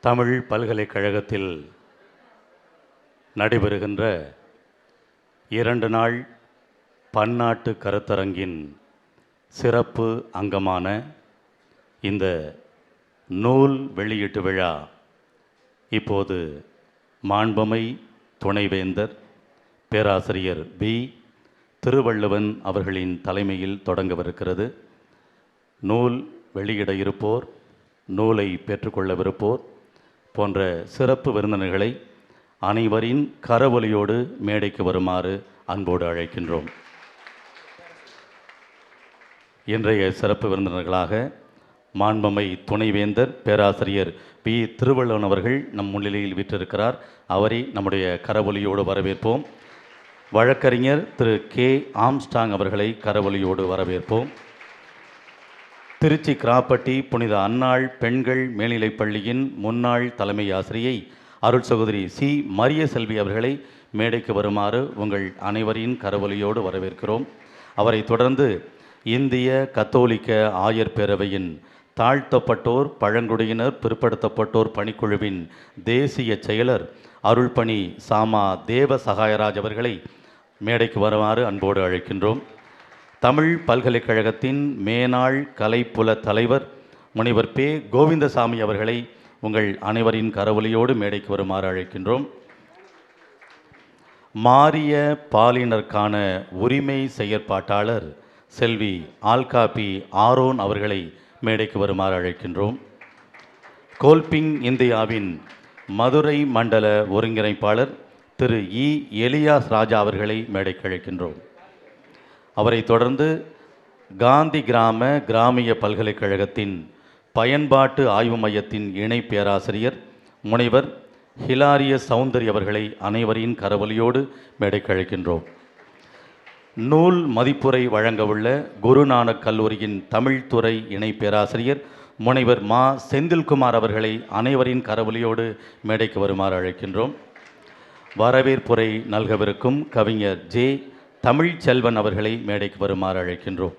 தமிழ் பல்கலைக்கழகத்தில் நடைபெறுகின்ற 2 நாள் பன்னாட்டு கருத்தரங்கின் சிறப்பு அங்கமான இந்த நூல் வெளியீட்டு விழா இப்போது மாண்புமை துணைவேந்தர் பேராசிரியர் பி. திருவள்ளுவன் அவர்களின் தலைமையில் தொடங்கவிருக்கிறது. நூல் வெளியிட இருப்போர், நூலை பெற்றுக்கொள்ளவிருப்போர் போன்ற சிறப்பு விருந்தினர்களை அனைவரின் கரவொலியோடு மேடைக்கு வருமாறு அன்போடு அழைக்கின்றோம். இன்றைய சிறப்பு விருந்தினர்களாக மாண்புமை துணைவேந்தர் பேராசிரியர் பி. திருவள்ளுவன் அவர்கள் நம் முன்னிலையில் வீற்றிருக்கிறார். அவரை நம்முடைய கரவொலியோடு வரவேற்போம். வழக்கறிஞர் திரு கே. ஆம்ஸ்டாங் அவர்களை கரவொலியோடு வரவேற்போம். திருச்சி கிராப்பட்டி புனித அன்னாள் பெண்கள் மேல்நிலைப் பள்ளியின் முன்னாள் தலைமை ஆசிரியை அருள் சகோதரி சி. மரிய செல்வி அவர்களை மேடைக்கு வருமாறு உங்கள் அனைவரின் கரவொலியோடு வரவேற்கிறோம். அவரை தொடர்ந்து இந்திய கத்தோலிக்க ஆயர் பேரவையின் தாழ்த்தப்பட்டோர், பழங்குடியினர், பிற்படுத்தப்பட்டோர் பணிக்குழுவின் தேசிய செயலர் அருள்பணி சாமா தேவ சகாயராஜ் அவர்களை மேடைக்கு வருமாறு அன்போடு அழைக்கின்றோம். தமிழ் பல்கலைக்கழகத்தின் மேனாள் கலைப்புல தலைவர் முனைவர் பே. கோவிந்தசாமி அவர்களை உங்கள் அனைவரின் கரவொலியோடு மேடைக்கு வருமாறு அழைக்கின்றோம். மாறிய பாலினருக்கான உரிமை செயற்பாட்டாளர் செல்வி ஆல்காபி ஆரோன் அவர்களை மேடைக்கு வருமாறு அழைக்கின்றோம். கோல்பிங் இந்தியாவின் மதுரை மண்டல ஒருங்கிணைப்பாளர் திரு இ. எலியாஸ் ராஜா அவர்களை மேடைக்கு அழைக்கின்றோம். அவரை தொடர்ந்து காந்தி கிராமிய பல்கலைக்கழகத்தின் பயன்பாட்டு ஆய்வு மையத்தின் இணை பேராசிரியர் முனைவர் ஹிலாரிய சௌந்தரி அவர்களை அனைவரின் கரவொலியோடு மேடைக்கு அழைக்கின்றோம். நூல் மதிப்புரை வழங்கவுள்ள குருநானக் கல்லூரியின் தமிழ்துறை இணை பேராசிரியர் முனைவர் மா. செந்தில்குமார் அவர்களை அனைவரின் கரவொலியோடு மேடைக்கு வருமாறு அழைக்கின்றோம். வரவேற்புரை நல்கவிருக்கும் கவிஞர் ஜே. தமிழ்ச்செல்வன் அவர்களை மேடைக்கு வருமாறு அழைக்கின்றோம்.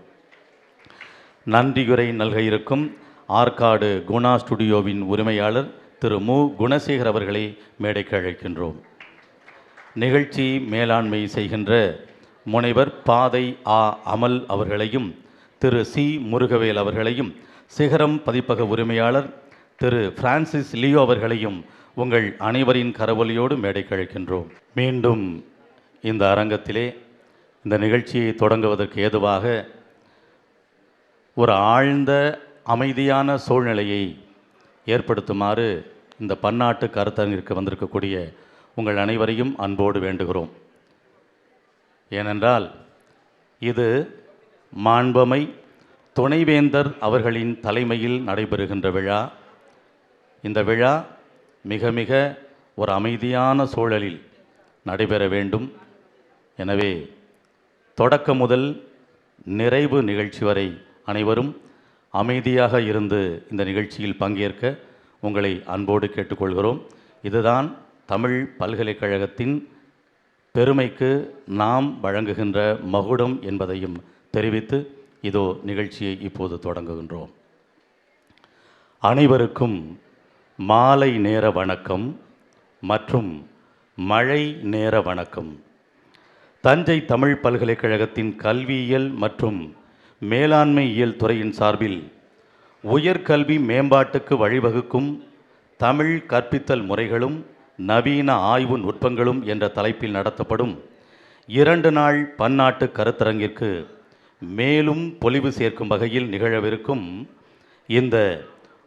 நன்றியுரை நல்க இருக்கும் ஆற்காடு குணா ஸ்டுடியோவின் உரிமையாளர் திரு மு. குணசேகர் அவர்களை மேடைக்கு அழைக்கின்றோம். நிகழ்ச்சி மேலாண்மை செய்கின்ற முனைவர் பாதை ஆ. அமல் அவர்களையும் திரு சி. முருகவேல் அவர்களையும் சிகரம் பதிப்பக உரிமையாளர் திரு பிரான்சிஸ் லியோ அவர்களையும் உங்கள் அனைவரின் கரவொலியோடு மேடைக்கு அழைக்கின்றோம். மீண்டும் இந்த அரங்கத்திலே இந்த நிகழ்ச்சியை தொடங்குவதற்கு ஏதுவாக ஒரு ஆழ்ந்த அமைதியான சூழ்நிலையை ஏற்படுத்துமாறு இந்த பன்னாட்டு கருத்தரங்கிற்கு வந்திருக்கக்கூடிய உங்கள் அனைவரையும் அன்போடு வேண்டுகிறோம். ஏனென்றால் இது மாண்புமை துணைவேந்தர் அவர்களின் தலைமையில் நடைபெறுகின்ற விழா. இந்த விழா மிக மிக ஒரு அமைதியான சூழலில் நடைபெற வேண்டும். எனவே தொடக்கம் முதல் நிறைவு நிகழ்ச்சி வரை அனைவரும் அமைதியாக இருந்து இந்த நிகழ்ச்சியில் பங்கேற்க உங்களை அன்போடு கேட்டுக்கொள்கிறோம். இதுதான் தமிழ் பல்கலைக்கழகத்தின் பெருமைக்கு நாம் வழங்குகின்ற மகுடம் என்பதையும் தெரிவித்து இதோ நிகழ்ச்சியை இப்போது தொடங்குகின்றோம். அனைவருக்கும் மாலை நேர வணக்கம் மற்றும் மழை நேர வணக்கம். தஞ்சை தமிழ் பல்கலைக்கழகத்தின் கல்வியியல் மற்றும் மேலாண்மையியல் துறையின் சார்பில் உயர்கல்வி மேம்பாட்டுக்கு வழிவகுக்கும் தமிழ் கற்பித்தல் முறைகளும் நவீன ஆய்வு நுட்பங்களும் என்ற தலைப்பில் நடத்தப்படும் 2 நாள் பன்னாட்டு கருத்தரங்கிற்கு மேலும் பொலிவு சேர்க்கும் வகையில் நிகழவிருக்கும் இந்த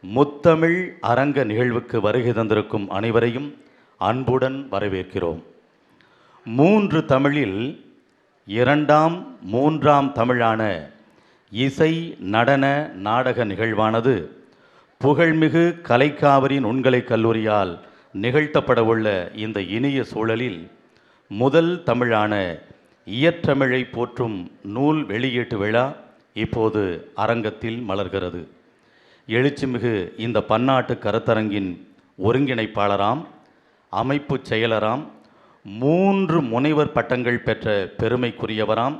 முத்தமிழ் அரங்க நிகழ்வுக்கு வருகை தந்திருக்கும் அனைவரையும் அன்புடன் வரவேற்கிறோம். 3 தமிழில் 2ஆம் 3ஆம் தமிழான இசை நடன நாடக நிகழ்வானது புகழ்மிகு கலைக்காவிரி நுண்கலைக் கல்லூரியால் நிகழ்த்தப்படவுள்ள இந்த இனிய சூழலில் முதல் தமிழான இயற்றமிழை போற்றும் நூல் வெளியீட்டு விழா இப்போது அரங்கத்தில் மலர்கிறது. எழுச்சிமிகு இந்த பன்னாட்டு கருத்தரங்கின் ஒருங்கிணைப்பாளராம், அமைப்பு செயலராம், 3 முனைவர் பட்டங்கள் பெற்ற பெருமைக்குரியவராம்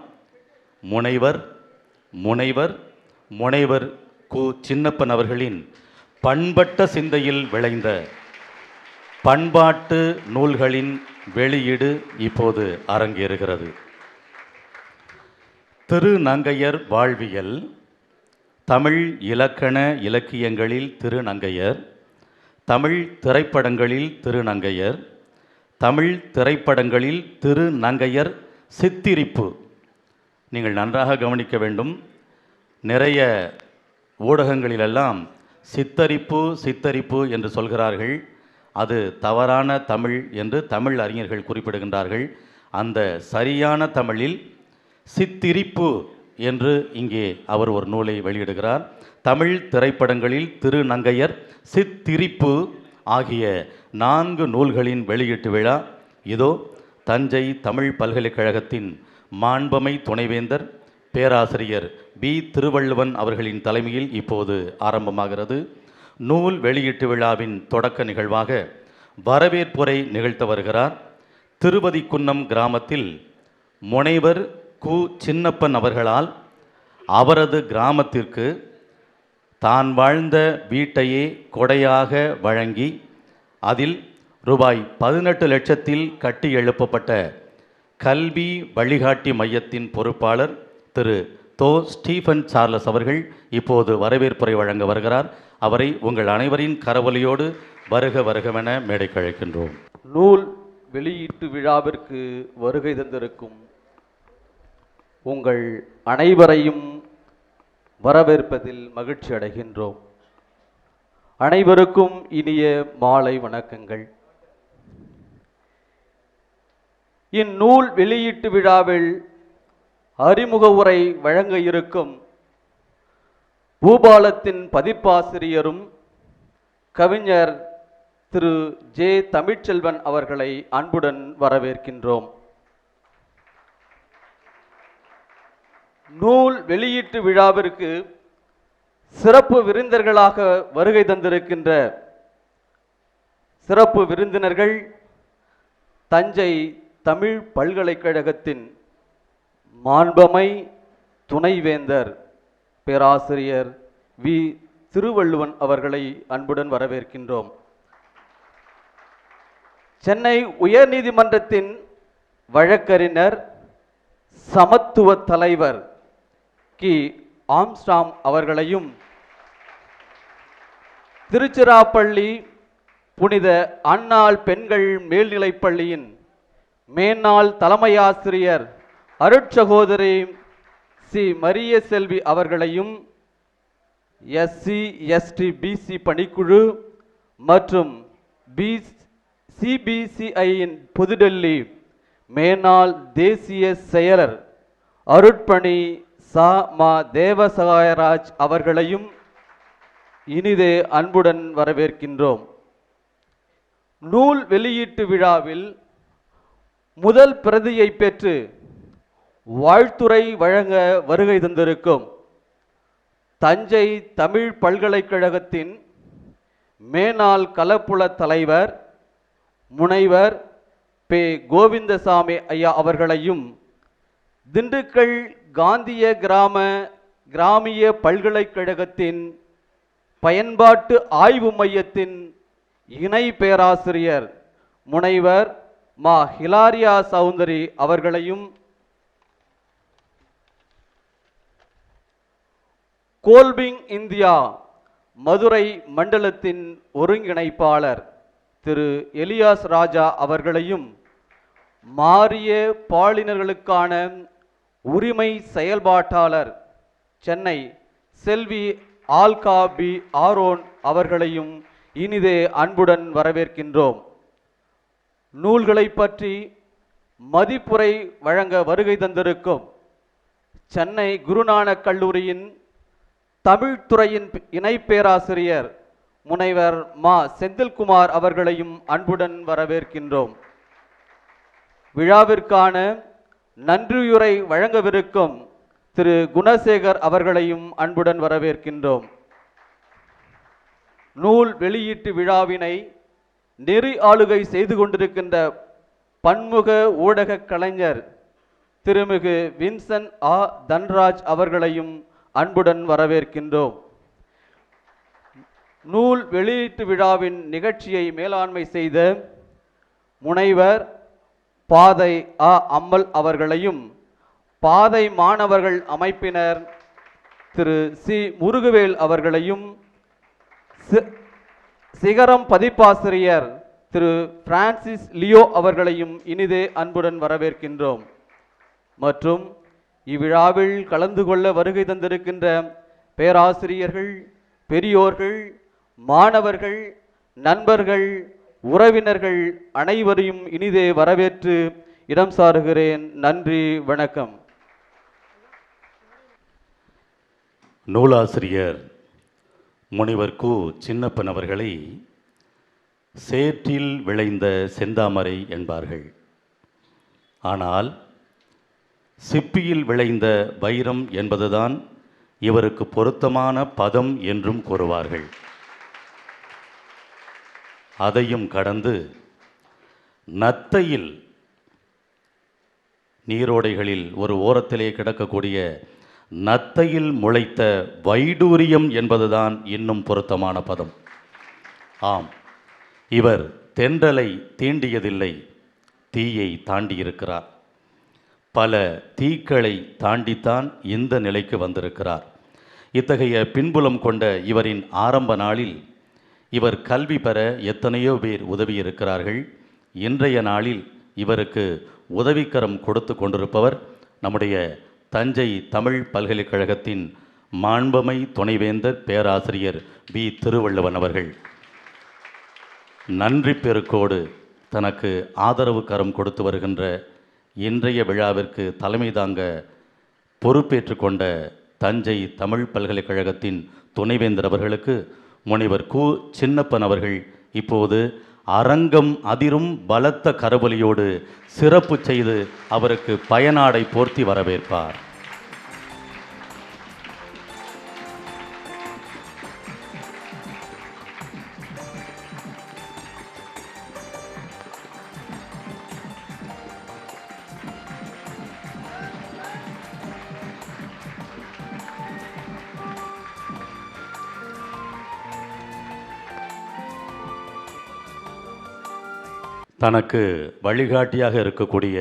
முனைவர் முனைவர் முனைவர் கு. சின்னப்பன் அவர்களின் பண்பட்ட சிந்தையில் விளைந்த பண்பாட்டு நூல்களின் வெளியீடு இப்போது அரங்கேறுகிறது. திருநங்கையர் வாழ்வியல், தமிழ் இலக்கண இலக்கியங்களில் திருநங்கையர், தமிழ் திரைப்படங்களில் திருநங்கையர், தமிழ் திரைப்படங்களில் திருநங்கையர் சித்திரிப்பு. நீங்கள் நன்றாக கவனிக்க வேண்டும். நிறைய ஊடகங்களிலெல்லாம் சித்தரிப்பு சித்தரிப்பு என்று சொல்கிறார்கள். அது தவறான தமிழ் என்று தமிழ் அறிஞர்கள் குறிப்பிடுகின்றார்கள். அந்த சரியான தமிழில் சித்திரிப்பு என்று இங்கே அவர் ஒரு நூலை வெளியிடுகிறார். தமிழ் திரைப்படங்களில் திருநங்கையர் சித்திரிப்பு ஆகிய 4 நூல்களின் வெளியீட்டு விழா இதோ தஞ்சை தமிழ் பல்கலைக்கழகத்தின் மாண்பமை துணைவேந்தர் பேராசிரியர் பி. திருவள்ளுவன் அவர்களின் தலைமையில் இப்போது ஆரம்பமாகிறது. நூல் வெளியீட்டு விழாவின் தொடக்க நிகழ்வாக வரவேற்புரை நிகழ்த்த வருகிறார் திருவதிக்குன்னம் கிராமத்தில் முனைவர் கு. சின்னப்பன் அவர்களால் அவரது கிராமத்திற்கு தான் வாழ்ந்த வீட்டையே கொடையாக வழங்கி அதில் ரூபாய் 18 லட்சத்தில் கட்டி எழுப்பப்பட்ட கல்வி வழிகாட்டி மையத்தின் பொறுப்பாளர் திரு தோ. ஸ்டீஃபன் சார்லஸ் அவர்கள் இப்போது வரவேற்புரை வழங்க வருகிறார். அவரை உங்கள் அனைவரின் கரவொலியோடு வருக வருகவென மேடைக்கு அழைக்கின்றோம். நூல் வெளியீட்டு விழாவிற்கு வருகை தந்திருக்கும் உங்கள் அனைவரையும் வரவேற்பதில் மகிழ்ச்சி அடைகின்றோம். அனைவருக்கும் இனிய மாலை வணக்கங்கள். இந்நூல் வெளியீட்டு விழாவில் அறிமுக உரை வழங்க இருக்கும் பூபாலத்தின் பதிப்பாசிரியரும் கவிஞர் திரு ஜே. தமிழ்ச்செல்வன் அவர்களை அன்புடன் வரவேற்கின்றோம். நூல் வெளியீட்டு விழாவிற்கு சிறப்பு விருந்தினர்களாக வருகை தந்திருக்கின்ற சிறப்பு விருந்தினர்கள் தஞ்சை தமிழ் பல்கலைக்கழகத்தின் மாண்பமை துணைவேந்தர் பேராசிரியர் வி. திருவள்ளுவன் அவர்களை அன்புடன் வரவேற்கின்றோம். சென்னை உயர்நீதிமன்றத்தின் வழக்கறிஞர் சமத்துவ தலைவர் கி. ஆம்ஸ்டாம் அவர்களையும், திருச்சிராப்பள்ளி புனித அன்னாள் பெண்கள் மேல்நிலைப்பள்ளியின் மேனாள் தலைமையாசிரியர் அருட்சகோதரி சி. மரிய செல்வி அவர்களையும், SC ST BC பணிக்குழு மற்றும் CBCIயின் புதுடெல்லி மேனாள் தேசிய செயலர் அருட்பணி சா. மா. தேவசகாயராஜ் அவர்களையும் இனிதே அன்புடன் வரவேற்கின்றோம். நூல் வெளியீட்டு விழாவில் முதல் பிரதியை பெற்று வாழ்த்துரை வழங்க வருகை தந்திருக்கும் தஞ்சை தமிழ் பல்கலைக்கழகத்தின் மேனாள் கலப்புல தலைவர் முனைவர் பே. கோவிந்தசாமி ஐயா அவர்களையும், திண்டுக்கல் காந்திய கிராமிய பல்கலைக்கழகத்தின் பயன்பாட்டு ஆய்வு மையத்தின் இணை பேராசிரியர் முனைவர் மா. ஹிலாரியா சௌந்தரி அவர்களையும், கோல்பிங் இந்தியா மதுரை மண்டலத்தின் ஒருங்கிணைப்பாளர் திரு எலியாஸ் ராஜா அவர்களையும், மாறிய பாலினர்களுக்கான உரிமை செயல்பாட்டாளர் சென்னை செல்வி ஆல்கா பி. ஆரோன் அவர்களையும் இனிதே அன்புடன் வரவேற்கின்றோம். நூல்களை பற்றி மதிப்புரை வழங்க வருகை தந்திருக்கும் சென்னை குருநானக் கல்லூரியின் தமிழ்துறையின் இணை பேராசிரியர் முனைவர் மா. செந்தில்குமார் அவர்களையும் அன்புடன் வரவேற்கின்றோம். விழாவிற்கான நன்றியுரை வழங்கவிருக்கும் திரு குணசேகர் அவர்களையும் அன்புடன் வரவேற்கின்றோம். நூல் வெளியீட்டு விழாவினை நெறி ஆளுகை செய்து கொண்டிருக்கின்ற பன்முக ஊடக கலைஞர் திருமிகு வின்சென்ட் ஆ. தன்ராஜ் அவர்களையும் அன்புடன் வரவேற்கின்றோம். நூல் வெளியீட்டு விழாவின் நிகழ்ச்சியை மேலாண்மை செய்த முனைவர் பாதை அம்மல் அவர்களையும், பாதை மாணவர்கள் அமைப்பினர் திரு சி முருகவேல் அவர்களையும், சிகரம் பதிப்பாசிரியர் திரு பிரான்சிஸ் லியோ அவர்களையும் இனிதே அன்புடன் வரவேற்கின்றோம். மற்றும் இவ்விழாவில் கலந்து கொள்ள வருகை தந்திருக்கின்ற பேராசிரியர்கள், பெரியோர்கள், மாணவர்கள், நண்பர்கள், உறவினர்கள் அனைவரையும் இனிதே வரவேற்று இடம் சாருகிறேன். நன்றி, வணக்கம். நூலாசிரியர் முனிவர் கு. சின்னப்பன் அவர்களை சேற்றில் விளைந்த செந்தாமரை என்பார்கள். ஆனால் சிப்பியில் விளைந்த வைரம் என்பதுதான் இவருக்கு பொருத்தமான பதம் என்றும் கூறுவார்கள். அதையும் கடந்து நத்தையில், நீரோடைகளில் ஒரு ஓரத்திலே கிடக்கக்கூடிய நத்தையில் முளைத்த வைடூரியம் என்பதுதான் இன்னும் பொருத்தமான பதம். ஆம், இவர் தென்றலை தீண்டியதில்லை, தீயை தாண்டியிருக்கிறார். பல தீக்களை தாண்டித்தான் இந்த நிலைக்கு வந்திருக்கிறார். இத்தகைய பின்புலம் கொண்ட இவரின் ஆரம்ப நாளில் இவர் கல்வி பெற எத்தனையோ பேர் உதவியிருக்கிறார்கள். இன்றைய நாளில் இவருக்கு உதவிக்கரம் கொடுத்து கொண்டிருப்பவர் நம்முடைய தஞ்சை தமிழ் பல்கலைக்கழகத்தின் மாண்புமை துணைவேந்தர் பேராசிரியர் வி. திருவள்ளுவன் அவர்கள். நன்றி பெருக்கோடு தனக்கு ஆதரவு கரம் கொடுத்து வருகின்ற இன்றைய விழாவிற்கு தலைமை தாங்க பொறுப்பேற்று கொண்ட தஞ்சை தமிழ் பல்கலைக்கழகத்தின் துணைவேந்தர் அவர்களுக்கு முனைவர் கு. சின்னப்பன் அவர்கள் இப்போது அரங்கம் அதிரும் பலத்த கரவொலியோடு சிறப்பு செய்து அவருக்கு பயனாடை போர்த்தி வரவேற்பார். தனக்கு வழிகாட்டியாக இருக்கக்கூடிய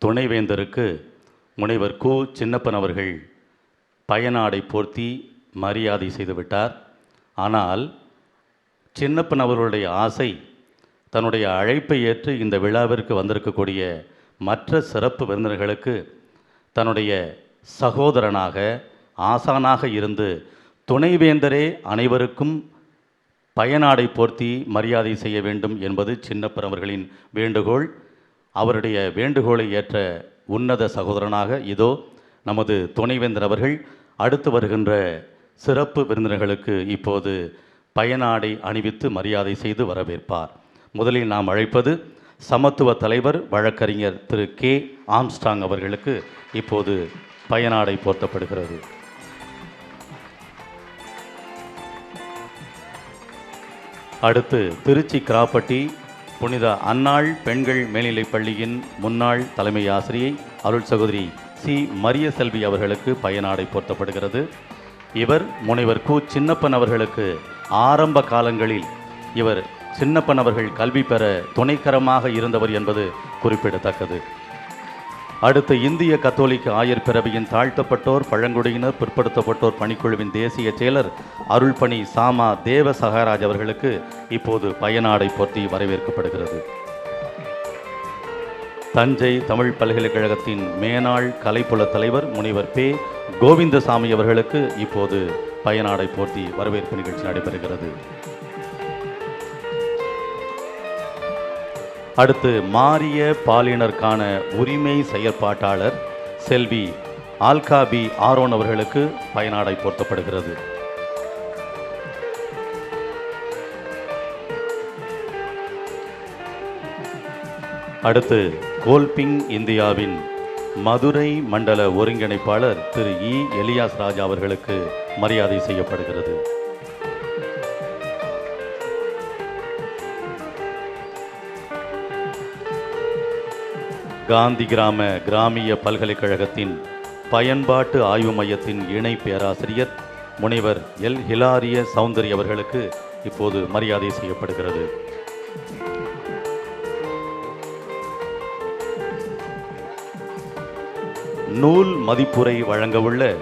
துணைவேந்தருக்கு முனைவர் கு. சின்னப்பன் அவர்கள் பயனாடை போர்த்தி மரியாதை செய்துவிட்டார். ஆனால் சின்னப்பன் அவர்களுடைய ஆசை, தன்னுடைய அழைப்பை ஏற்று இந்த விழாவிற்கு வந்திருக்கக்கூடிய மற்ற சிறப்பு விருந்தினர்களுக்கு தன்னுடைய சகோதரனாக, ஆசானாக இருந்து துணைவேந்தரே அனைவருக்கும் பயனாடை போர்த்தி மரியாதை செய்ய வேண்டும் என்பது சின்னப்பன் அவர்களின் வேண்டுகோள். அவருடைய வேண்டுகோளை ஏற்ற உன்னத சகோதரனாக இதோ நமது துணைவேந்தர் அவர்கள் அடுத்து வருகின்ற சிறப்பு விருந்தினர்களுக்கு இப்போது பயனாடை அணிவித்து மரியாதை செய்து வரவேற்பார். முதலில் நாம் அழைப்பது சமத்துவ தலைவர் வழக்கறிஞர் திரு கே. ஆம்ஸ்ட்ராங் அவர்களுக்கு இப்போது பயனாடை போர்த்தப்படுகிறது. அடுத்து திருச்சி கிராப்பட்டி புனித அன்னாள் பெண்கள் மேல்நிலைப் பள்ளியின் முன்னாள் தலைமை ஆசிரியை அருள் சகோதரி சி. மரிய செல்வி அவர்களுக்கு பயனாடை போர்த்தப்படுகிறது. இவர் முனைவர் கு. சின்னப்பன் அவர்களுக்கு ஆரம்ப காலங்களில் இவர் சின்னப்பன் அவர்கள் கல்வி பெற துணைக்கரமாக இருந்தவர் என்பது குறிப்பிடத்தக்கது. அடுத்து இந்திய கத்தோலிக்க ஆயர் பிறவியின் தாழ்த்தப்பட்டோர், பழங்குடியினர், பிற்படுத்தப்பட்டோர் பணிக்குழுவின் தேசிய செயலர் அருள்பணி சாமா தேவ சகாராஜ் அவர்களுக்கு இப்போது பயனாடை போர்த்தி வரவேற்கப்படுகிறது. தஞ்சை தமிழ் பல்கலைக்கழகத்தின் மேனாள் கலைப்புல தலைவர் முனைவர் பே. கோவிந்தசாமி அவர்களுக்கு இப்போது பயனாடை போர்த்தி வரவேற்பு நிகழ்ச்சி நடைபெறுகிறது. அடுத்து மாறிய பாலினருக்கான உரிமை செயற்பாட்டாளர் செல்வி ஆல்காபி ஆரோன் அவர்களுக்கு பயனாடை போர்த்தப்படுகிறது. அடுத்து கோல்பிங் இந்தியாவின் மதுரை மண்டல ஒருங்கிணைப்பாளர் திரு இ. எலியாஸ் ராஜா அவர்களுக்கு மரியாதை செய்யப்படுகிறது. காந்தி கிராமிய பல்கலைக்கழகத்தின் பயன்பாட்டு ஆய்வு மையத்தின் இணை பேராசிரியர் முனைவர் எல் ஹிலாரிய சௌந்தரி அவர்களுக்கு இப்போது மரியாதை செய்யப்படுகிறது. நூல் மதிப்புரை வழங்கவுள்ள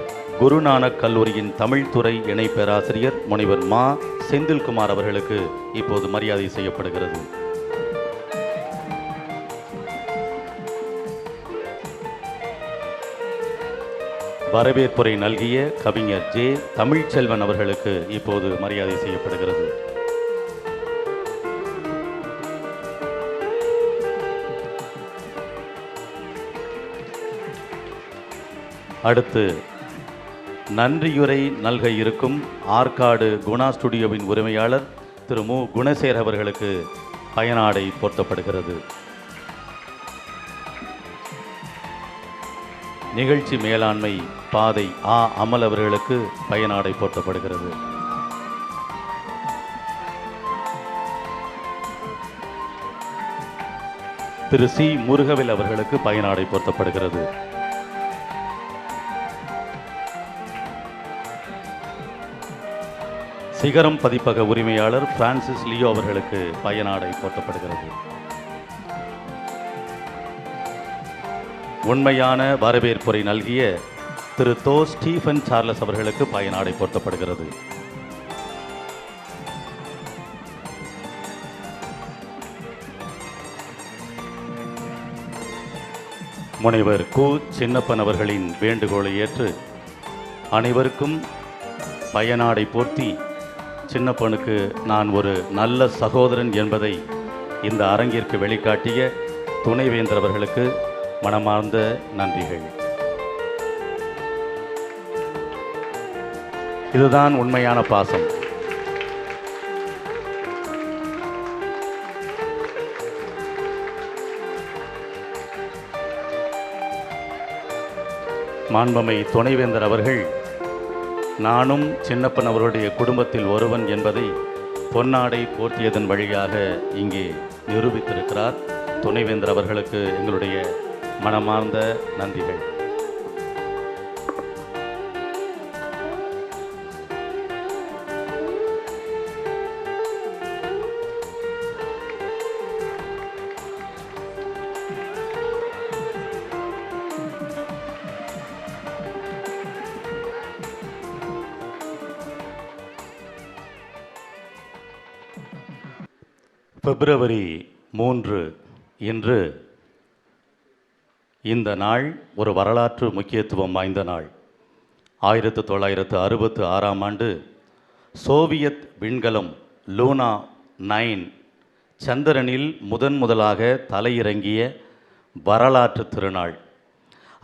குருநானக் கல்லூரியின் தமிழ்துறை இணை பேராசிரியர் முனைவர் மா செந்தில்குமார் அவர்களுக்கு இப்போது மரியாதை செய்யப்படுகிறது. வரவேற்புரை நல்கிய கவிஞர் ஜே தமிழ்ச்செல்வன் அவர்களுக்கு இப்போது மரியாதை செய்யப்படுகிறது. அடுத்து நன்றியுரை நல்க இருக்கும் ஆற்காடு குணா ஸ்டுடியோவின் உரிமையாளர் திரு மு குணசேகர் அவர்களுக்கு பயனாடை போர்த்தப்படுகிறது. நிகழ்ச்சி மேலாண்மை பாதை ஆ அமல் அவர்களுக்கு பயனாடை போர்த்தப்படுகிறது. திரு சி முருகவேல் அவர்களுக்கு பயனாடை போர்த்தப்படுகிறது. சிகரம் பதிப்பக உரிமையாளர் பிரான்சிஸ் லியோ அவர்களுக்கு பயனாடை போர்த்தப்படுகிறது. உண்மையான வரவேற்புரை நல்கிய திரு தோ ஸ்டீஃபன் சார்லஸ் அவர்களுக்கு பயனாடை போர்த்தப்படுகிறது. முனைவர் கு சின்னப்பன் அவர்களின் வேண்டுகோளை ஏற்று அனைவருக்கும் பயனாடை போர்த்தி சின்னப்பனுக்கு நான் ஒரு நல்ல சகோதரன் என்பதை இந்த அரங்கிற்கு வெளிக்காட்டிய துணைவேந்தர் அவர்களுக்கு மனமார்ந்த நன்றிகள். இதுதான் உண்மையான பாசம். மாண்புமை துணைவேந்தர் அவர்கள் நானும் சின்னப்பன் அவருடைய குடும்பத்தில் ஒருவன் என்பதை பொன்னாடை போர்த்தியதன் வழியாக இங்கே நிரூபித்திருக்கிறார். துணைவேந்தர் அவர்களுக்கு எங்களுடைய மனமார்ந்த நன்றிகள். பிப்ரவரி 3 இன்று இந்த நாள் ஒரு வரலாற்று முக்கியத்துவம் வாய்ந்த நாள். 1966ஆம் ஆண்டு சோவியத் விண்கலம் லூனா 9 சந்திரனில் முதலாக தலையிறங்கிய வரலாற்று திருநாள்.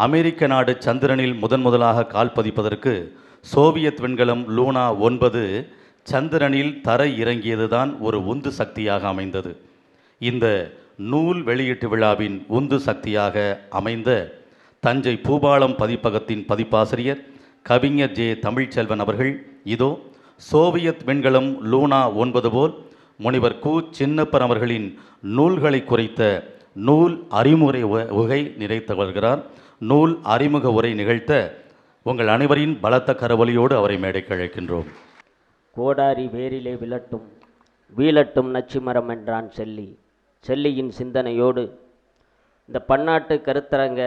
அமெரிக்க நாடு சந்திரனில் முதலாக கால் பதிப்பதற்கு சோவியத் விண்கலம் லூனா 9 சந்திரனில் தரை இறங்கியதுதான் ஒரு உந்து சக்தியாக அமைந்தது. இந்த நூல் வெளியீட்டு விழாவின் உந்து சக்தியாக அமைந்த தஞ்சை பூபாலம் பதிப்பகத்தின் பதிப்பாசிரியர் கவிஞர் ஜே தமிழ்ச்செல்வன் அவர்கள் இதோ சோவியத் விண்கலம் லூனா 9 போல் முனிவர் கு சின்னப்பன் அவர்களின் நூல்களை குறித்த நூல் அறிமுறை உகை நிறைத்து வருகிறார். நூல் அறிமுக உரை நிகழ்த்த உங்கள் அனைவரின் பலத்த கரவொலியோடு அவரை மேடைக்கு அழைக்கின்றோம். கோடாரி வேரிலே விழட்டும் வீழட்டும் நச்சுமரம் என்றான் செல்லி. செல்லியின் சிந்தனையோடு இந்த பன்னாட்டு கருத்தரங்க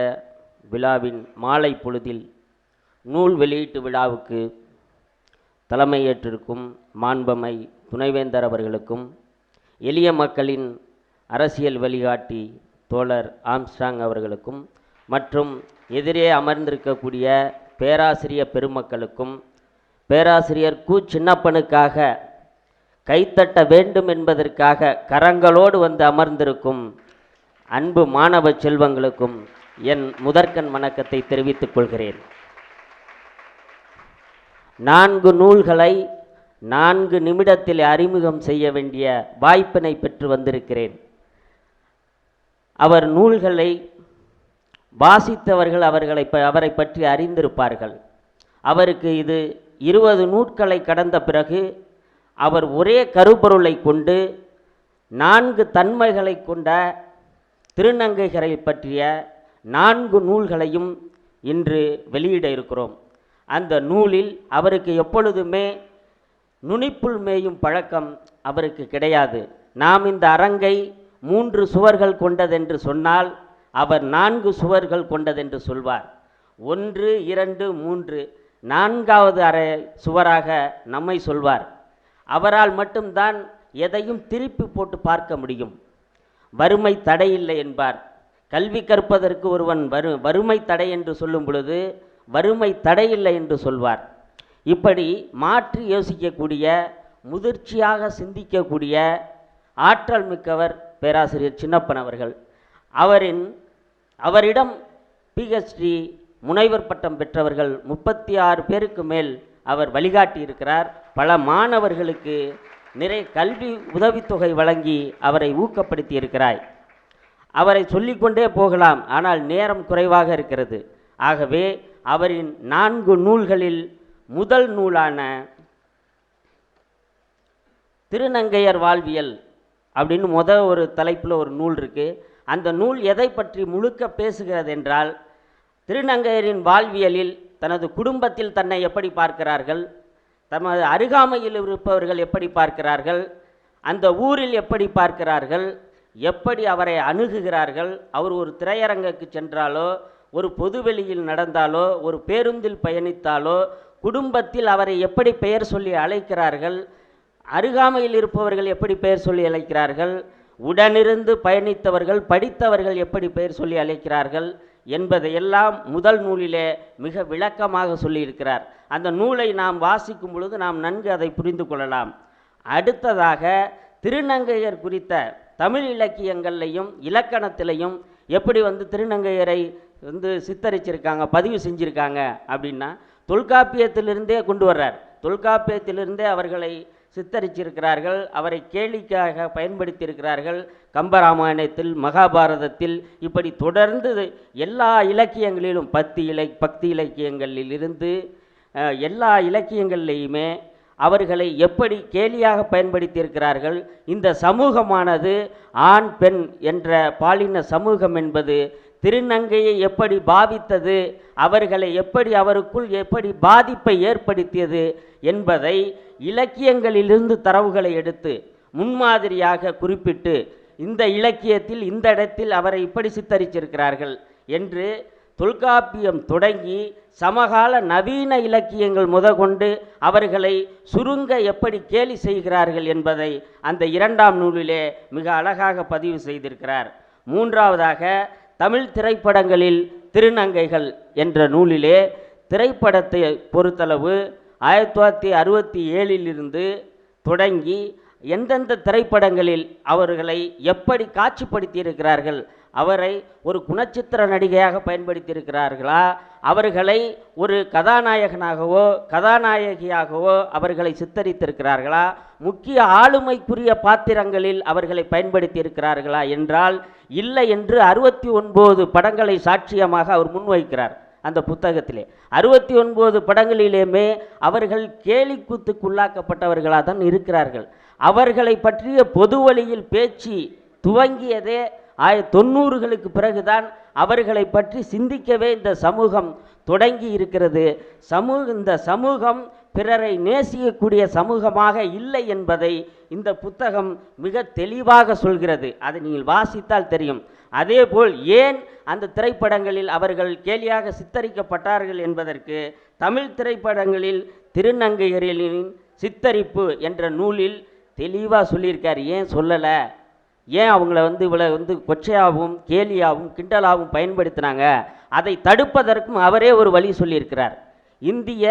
விழாவின் மாலை பொழுதில் நூல் வெளியீட்டு விழாவுக்கு தலைமையேற்றிருக்கும் மாண்பமை துணைவேந்தர் அவர்களுக்கும் எளிய மக்களின் அரசியல் வழிகாட்டி தோழர் ஆம்ஸ்ட்ராங் அவர்களுக்கும் மற்றும் எதிரே அமர்ந்திருக்கக்கூடிய பேராசிரியர் பெருமக்களுக்கும் பேராசிரியர் கு சின்னப்பனுக்காக கைத்தட்ட வேண்டும் என்பதற்காக கரங்களோடு வந்து அமர்ந்திருக்கும் அன்பு மாணவ செல்வங்களுக்கும் என் முதற்கண் வணக்கத்தை தெரிவித்துக் கொள்கிறேன். 4 நூல்களை 4 நிமிடத்தில் அறிமுகம் செய்ய வேண்டிய வாய்ப்பினை பெற்று வந்திருக்கிறேன். அவர் நூல்களை வாசித்தவர்கள் அவரை பற்றி அறிந்திருப்பார்கள். அவருக்கு இது 20 நூட்களை கடந்த பிறகு அவர் ஒரே கருப்பொருளை கொண்டு 4 தன்மைகளை கொண்ட திருநங்கைகளை பற்றிய 4 நூல்களையும் இன்று வெளியிட இருக்கிறோம். அந்த நூலில் அவருக்கு எப்பொழுதுமே நுனிப்புல் மேயும் பழக்கம் அவருக்கு கிடையாது. நாம் இந்த அரங்கை 3 சுவர்கள் கொண்டதென்று சொன்னால் அவர் 4 சுவர்கள் கொண்டதென்று சொல்வார். 1, 2, 3 4வது அறை சுவராக நம்மை சொல்வார். அவரால் மட்டும்தான் எதையும் திருப்பி போட்டு பார்க்க முடியும். வறுமை தடையில்லை என்பார். கல்வி கற்பதற்கு ஒருவன் வறுமை தடை என்று சொல்லும் பொழுது வறுமை தடையில்லை என்று சொல்வார். இப்படி மாற்றி யோசிக்கக்கூடிய, முதிர்ச்சியாக சிந்திக்கக்கூடிய ஆற்றல் மிக்கவர் பேராசிரியர் சின்னப்பன் அவர்கள். அவரிடம் பிஹெச்டி முனைவர் பட்டம் பெற்றவர்கள் 36 பேருக்கு மேல் அவர் வழிகாட்டி இருக்கிறார். பல மாணவர்களுக்கு நிறைய கல்வி உதவித்தொகை வழங்கி அவரை ஊக்கப்படுத்தி இருக்கிறார். அவரை சொல்லிக்கொண்டே போகலாம், ஆனால் நேரம் குறைவாக இருக்கிறது. ஆகவே அவரின் 4 நூல்களில் முதல் நூலான திருநங்கையர் வாழ்வியல் அப்படின்னு ஒரு தலைப்பில் ஒரு நூல் இருக்குது. அந்த நூல் எதை பற்றி முழுக்க பேசுகிறது என்றால், திருநங்கையரின் வாழ்வியலில் தனது குடும்பத்தில் தன்னை எப்படி பார்க்கிறார்கள், தமது அருகாமையில் இருப்பவர்கள் எப்படி பார்க்கிறார்கள், அந்த ஊரில் எப்படி பார்க்கிறார்கள், எப்படி அவரை அணுகுகிறார்கள், அவர் ஒரு திரையரங்குக்கு சென்றாலோ, ஒரு பொதுவெளியில் நடந்தாலோ, ஒரு பேருந்தில் பயணித்தாலோ, குடும்பத்தில் அவரை எப்படி பெயர் சொல்லி அழைக்கிறார்கள், அருகாமையில் இருப்பவர்கள் எப்படி பெயர் சொல்லி அழைக்கிறார்கள், உடனிருந்து பயணித்தவர்கள் படித்தவர்கள் எப்படி பெயர் சொல்லி அழைக்கிறார்கள் என்பதையெல்லாம் முதல் நூலிலே மிக விளக்கமாக சொல்லியிருக்கிறார். அந்த நூலை நாம் வாசிக்கும் பொழுது நாம் நன்கு அதை புரிந்து கொள்ளலாம். அடுத்ததாக திருநங்கையர் குறித்த தமிழ் இலக்கியங்கள்லையும் இலக்கணத்திலையும் எப்படி திருநங்கையரை சித்தரிச்சிருக்காங்க, பதிவு செஞ்சுருக்காங்க அப்படின்னா தொல்காப்பியத்திலிருந்தே கொண்டு வர்றார். தொல்காப்பியத்திலிருந்தே அவர்களை சித்தரிச்சிருக்கிறார்கள், அவரை கேலிக்காக பயன்படுத்தியிருக்கிறார்கள். கம்பராமாயணத்தில், மகாபாரதத்தில், இப்படி தொடர்ந்து எல்லா இலக்கியங்களிலும் பக்தி இலக்கியங்களிலிருந்து எல்லா இலக்கியங்கள்லேயுமே அவர்களை எப்படி கேலியாக பயன்படுத்தியிருக்கிறார்கள். இந்த சமூகமானது ஆண் பெண் என்ற பாலின சமூகம் என்பது திருநங்கையை எப்படி பாதித்தது, அவர்களை அவருக்குள் எப்படி பாதிப்பை ஏற்படுத்தியது என்பதை இலக்கியங்களிலிருந்து தரவுகளை எடுத்து முன்மாதிரியாக குறிப்பிட்டு, இந்த இலக்கியத்தில் இந்த இடத்தில் அவரை இப்படி சித்தரிச்சிருக்கிறார்கள் என்று தொல்காப்பியம் தொடங்கி சமகால நவீன இலக்கியங்கள் முதற்கொண்டு அவர்களை சுருங்க எப்படி கேலி செய்கிறார்கள் என்பதை அந்த 2ஆம் நூலிலே மிக அழகாக பதிவு செய்திருக்கிறார். 3ஆவதாக தமிழ் திரைப்படங்களில் திருநங்கைகள் என்ற நூலிலே திரைப்படத்தை பொறுத்தளவு 1967 தொடங்கி எந்தெந்த திரைப்படங்களில் அவர்களை எப்படி காட்சிப்படுத்தியிருக்கிறார்கள், அவரை ஒரு குணச்சித்திர நடிகையாக பயன்படுத்தியிருக்கிறார்களா, அவர்களை ஒரு கதாநாயகனாகவோ கதாநாயகியாகவோ அவர்களை சித்தரித்திருக்கிறார்களா, முக்கிய ஆளுமைக்குரிய பாத்திரங்களில் அவர்களை பயன்படுத்தியிருக்கிறார்களா என்றால் இல்லை என்று 69 படங்களை சாட்சியமாக அவர் முன்வைக்கிறார். அந்த புத்தகத்திலே 69 படங்களிலேயுமே அவர்கள் கேலிக்கூத்துக்குள்ளாக்கப்பட்டவர்களாக தான் இருக்கிறார்கள். அவர்களை பற்றிய பொது வழியில் பேச்சு துவங்கியதே 90களுக்கு பிறகுதான் அவர்களை பற்றி சிந்திக்கவே இந்த சமூகம் தொடங்கி இருக்கிறது. இந்த சமூகம் பிறரை நேசிக்கக்கூடிய சமூகமாக இல்லை என்பதை இந்த புத்தகம் மிக தெளிவாக சொல்கிறது. அதை நீங்கள் வாசித்தால் தெரியும். அதேபோல் ஏன் அந்த திரைப்படங்களில் அவர்கள் கேலியாக சித்தரிக்கப்பட்டார்கள் என்பதற்கு தமிழ் திரைப்படங்களில் திருநங்கையரின் சித்தரிப்பு என்ற நூலில் தெளிவாக சொல்லியிருக்கார். ஏன் சொல்லலை, ஏன் அவங்கள இவ்வளோ கொச்சையாகவும் கேலியாகவும் கிண்டலாகவும் பயன்படுத்தினாங்க, அதை தடுப்பதற்கும் அவரே ஒரு வழி சொல்லியிருக்கிறார். இந்திய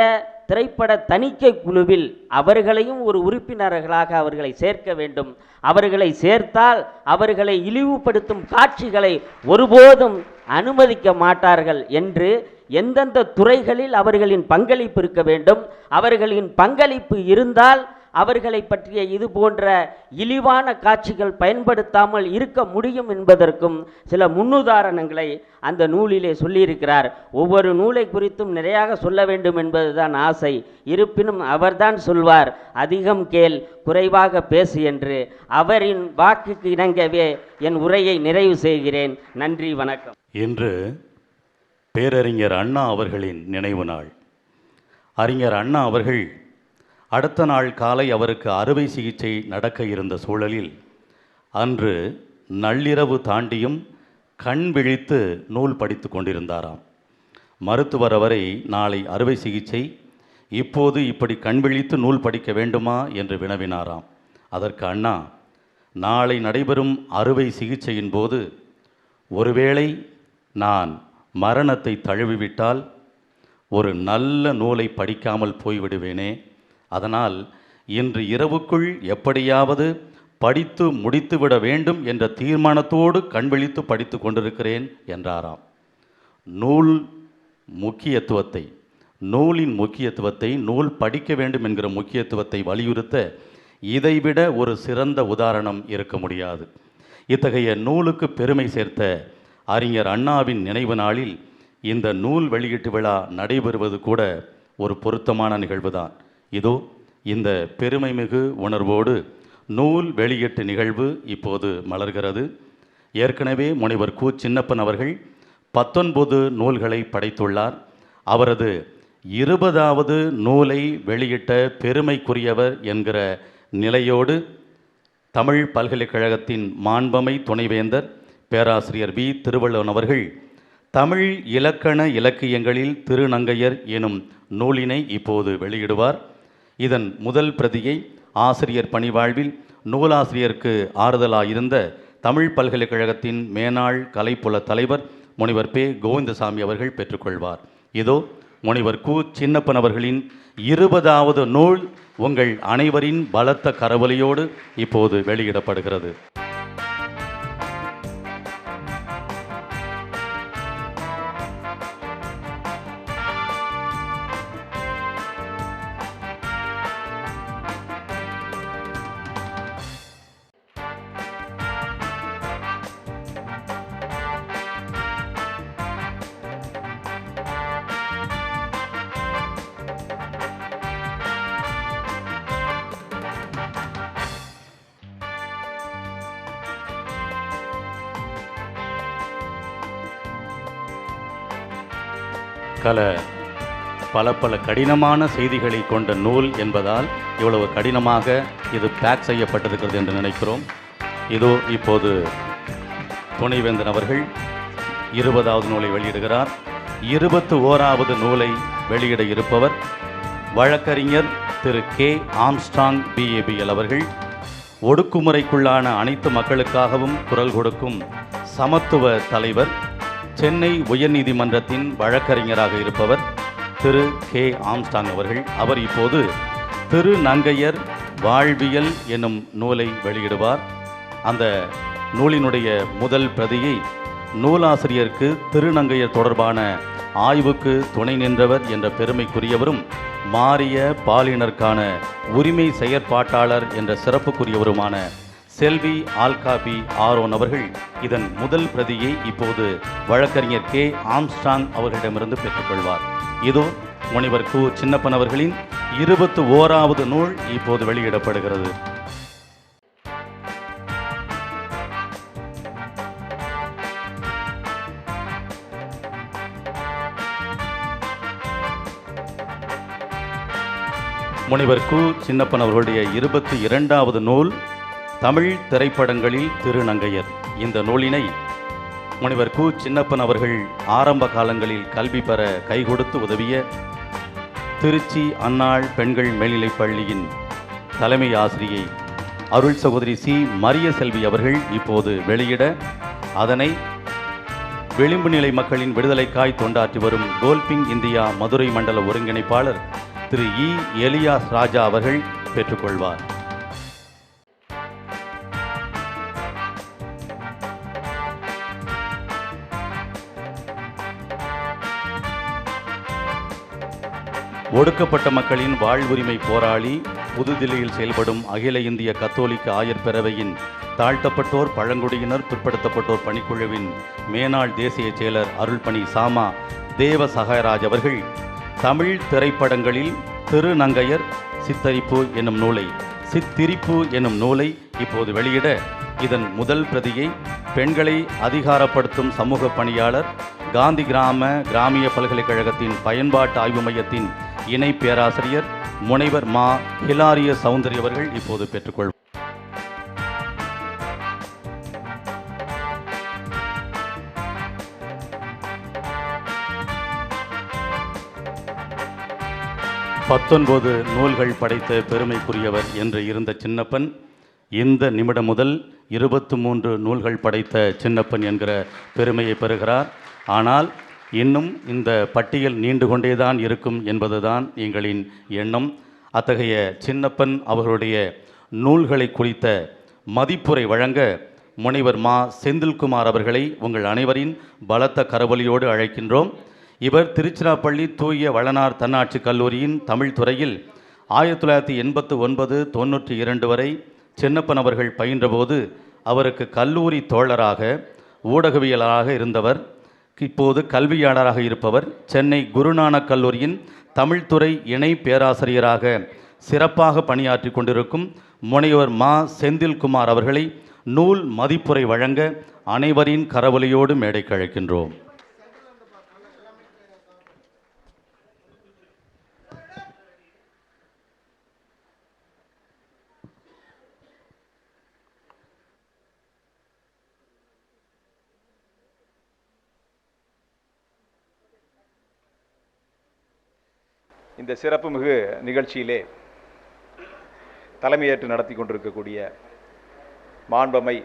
திரைப்பட தணிக்கை குழுவில் அவர்களையும் ஒரு உறுப்பினர்களாக அவர்களை சேர்க்க வேண்டும். அவர்களை சேர்த்தால் அவர்களை இழிவுபடுத்தும் காட்சிகளை ஒருபோதும் அனுமதிக்க மாட்டார்கள் என்று எந்தெந்த துறைகளில் அவர்களின் பங்களிப்பு இருக்க வேண்டும், அவர்களின் பங்களிப்பு இருந்தால் அவர்களை பற்றிய இது போன்ற இழிவான காட்சிகள் பயன்படுத்தாமல் இருக்க முடியும் என்பதற்கும் சில முன்னுதாரணங்களை அந்த நூலிலே சொல்லியிருக்கிறார். ஒவ்வொரு நூலை குறித்தும் நிறையாக சொல்ல வேண்டும் என்பதுதான் ஆசை. இருப்பினும் அவர்தான் சொல்வார், அதிகம் கேள் குறைவாக பேசு என்று. அவரின் வாக்குக்கு இணங்கவே என் உரையை நிறைவு செய்கிறேன். நன்றி, வணக்கம். இன்று பேரறிஞர் அண்ணா அவர்களின் நினைவு நாள். அறிஞர் அண்ணா அவர்கள் அடுத்த நாள் காலை அவருக்கு அறுவை சிகிச்சை நடக்க இருந்த சூழலில் அன்று நள்ளிரவு தாண்டியும் கண் விழித்து நூல் படித்து கொண்டிருந்தாராம். மருத்துவர் அவரை நாளை அறுவை சிகிச்சை, இப்போது இப்படி கண் விழித்து நூல் படிக்க வேண்டுமா என்று வினவினாராம். அதற்கு அண்ணா, நாளை நடைபெறும் அறுவை சிகிச்சையின் போது ஒருவேளை நான் மரணத்தை தழுவிவிட்டால் ஒரு நல்ல நூலை படிக்காமல் போய்விடுவேனே, அதனால் இன்று இரவுக்குள் எப்படியாவது படித்து முடித்துவிட வேண்டும் என்ற தீர்மானத்தோடு கண்விழித்து படித்து கொண்டிருக்கிறேன் என்றாராம். நூலின் முக்கியத்துவத்தை, நூல் படிக்க வேண்டும் என்கிற முக்கியத்துவத்தை வலியுறுத்த இதைவிட ஒரு சிறந்த உதாரணம் இருக்க முடியாது. இத்தகைய நூலுக்கு பெருமை சேர்த்த அறிஞர் அண்ணாவின் நினைவு நாளில் இந்த நூல் வெளியீட்டு விழா நடைபெறுவது கூட ஒரு பொருத்தமான நிகழ்வுதான். இதோ இந்த பெருமைமிகு உணர்வோடு நூல் வெளியீட்டு நிகழ்வு இப்போது மலர்கிறது. ஏற்கனவே முனைவர் கு. சின்னப்பன் அவர்கள் 19 நூல்களை படைத்துள்ளார். அவரது 20வது நூலை வெளியிட்ட பெருமைக்குரியவர் என்கிற நிலையோடு தமிழ் பல்கலைக்கழகத்தின் மாண்பமை துணைவேந்தர் பேராசிரியர் வி. திருவள்ளுவன் அவர்கள் தமிழ் இலக்கண இலக்கியங்களில் திருநங்கையர் எனும் நூலினை இப்போது வெளியிடுவார். இதன் முதல் பிரதியை ஆசிரியர் பணிவாழ்வில் நூலாசிரியருக்கு ஆறுதலாயிருந்த தமிழ் பல்கலைக்கழகத்தின் மேனாள் கலைப்புல தலைவர் முனைவர் பே. கோவிந்தசாமி அவர்கள் பெற்றுக்கொள்வார். இதோ முனைவர் கு. சின்னப்பன் அவர்களின் 20வது நூல் உங்கள் அனைவரின் பலத்த கரவொலியோடு இப்போது வெளியிடப்படுகிறது. பல கடினமான செய்திகளை கொண்ட நூல் என்பதால் இவ்வளவு கடினமாக இது பேக் செய்யப்பட்டிருக்கிறது என்று நினைக்கிறோம். இதோ இப்போது துணைவேந்தன் அவர்கள் 20வது நூலை வெளியிடுகிறார். 21வது நூலை வெளியிட இருப்பவர் வழக்கறிஞர் திரு கே. ஆம்ஸ்ட்ராங் BABL அவர்கள். ஒடுக்குமுறைக்குள்ளான அனைத்து மக்களுக்காகவும் குரல் கொடுக்கும் சமத்துவ தலைவர், சென்னை உயர்நீதிமன்றத்தின் வழக்கறிஞராக இருப்பவர் திரு கே. ஆம்ஸ்ட்ராங் அவர்கள். அவர் இப்போது திருநங்கையர் வாழ்வியல் என்னும் நூலை வெளியிடுவார். அந்த நூலினுடைய முதல் பிரதியை நூலாசிரியருக்கு திருநங்கையர் தொடர்பான ஆய்வுக்கு துணை நின்றவர் என்ற பெருமைக்குரியவரும் மாறிய பாலினருக்கான உரிமை செயற்பாட்டாளர் என்ற சிறப்புக்குரியவருமான செல்வி ஆல்காபி ஆரோன் அவர்கள் இதன் முதல் பிரதியை இப்போது வழக்கறிஞர் கே. ஆம்ஸ்ட்ராங் அவர்களிடமிருந்து பெற்றுக்கொள்வார். இதோ முனைவர் கு. சின்னப்பன் அவர்களின் 21வது நூல் இப்போது வெளியிடப்படுகிறது. முனைவர் கு. சின்னப்பன் அவர்களுடைய 22வது நூல் தமிழ் திரைப்படங்களில் திருநங்கையர். இந்த நூலினை முனைவர் கு. சின்னப்பன் அவர்கள் ஆரம்ப காலங்களில் கல்வி பெற கை கொடுத்து உதவிய திருச்சி அன்னாள் பெண்கள் மேல்நிலைப் பள்ளியின் தலைமை ஆசிரியை அருள் சகோதரி சி. மரிய செல்வி அவர்கள் இப்போது வெளியிட, அதனை விளிம்பு நிலை மக்களின் விடுதலைக்காய் தொண்டாற்றி வரும் கோல்பிங் இந்தியா மதுரை மண்டல ஒருங்கிணைப்பாளர் திரு இ. எலியாஸ் ராஜா அவர்கள் பெற்றுக்கொள்வார். ஒடுக்கப்பட்ட மக்களின் வாழ்வுரிமை போராளி, புதுதில்லியில் செயல்படும் அகில இந்திய கத்தோலிக்க ஆயர் பேரவையின் தாழ்த்தப்பட்டோர், பழங்குடியினர், பிற்படுத்தப்பட்டோர் பணிக்குழுவின் மேனாள் தேசிய செயலர் அருள்பணி சாமா தேவ சகாயராஜ் அவர்கள் தமிழ் திரைப்படங்களில் திருநங்கையர் சித்திரிப்பு என்னும் நூலை இப்போது வெளியிட, இதன் முதல் பிரதியை பெண்களை அதிகாரப்படுத்தும் சமூக பணியாளர், காந்தி கிராமிய பல்கலைக்கழகத்தின் பயன்பாட்டு ஆய்வு மையத்தின் இணை பேராசிரியர் முனைவர் மா ஹிலாரிய சௌந்தரி அவர்கள் இப்போது பெற்றுக்கொள்வார். பத்தொன்பது நூல்கள் படைத்த பெருமைக்குரியவர் என்று இருந்த சின்னப்பன் இந்த நிமிடம் முதல் 23 நூல்கள் படைத்த சின்னப்பன் என்கிற பெருமையை பெறுகிறார். ஆனால் இன்னும் இந்த பட்டியல் நீண்டு கொண்டேதான் இருக்கும் என்பதுதான் எங்களின் எண்ணம். அத்தகைய சின்னப்பன் அவர்களுடைய நூல்களை குறித்த மதிப்புரை வழங்க முனைவர் மா செந்தில்குமார் அவர்களை உங்கள் அனைவரின் பலத்த கரவொலியோடு அழைக்கின்றோம். இவர் திருச்சிராப்பள்ளி தூய வளனார் தன்னாட்சி கல்லூரியின் தமிழ் துறையில் 1989-92 வரை சின்னப்பன் அவர்கள் பயின்றபோது அவருக்கு கல்லூரி தோழராக ஊடகவியலாளராக இருந்தவர். இப்போது கல்வியாளராக இருப்பவர். சென்னை குருநானக் கல்லூரியின் தமிழ்துறை இணை பேராசிரியராக சிறப்பாக பணியாற்றி கொண்டிருக்கும் முனைவர் மா செந்தில்குமார் அவர்களை நூல் மதிப்புரை வழங்க அனைவரின் கரவொலியோடு மேடைக்கு அழைக்கின்றோம். இந்த சிறப்புமிகு நிகழ்ச்சியிலே தலைமையேற்று நடத்தி கொண்டிருக்கக்கூடிய மாண்பமை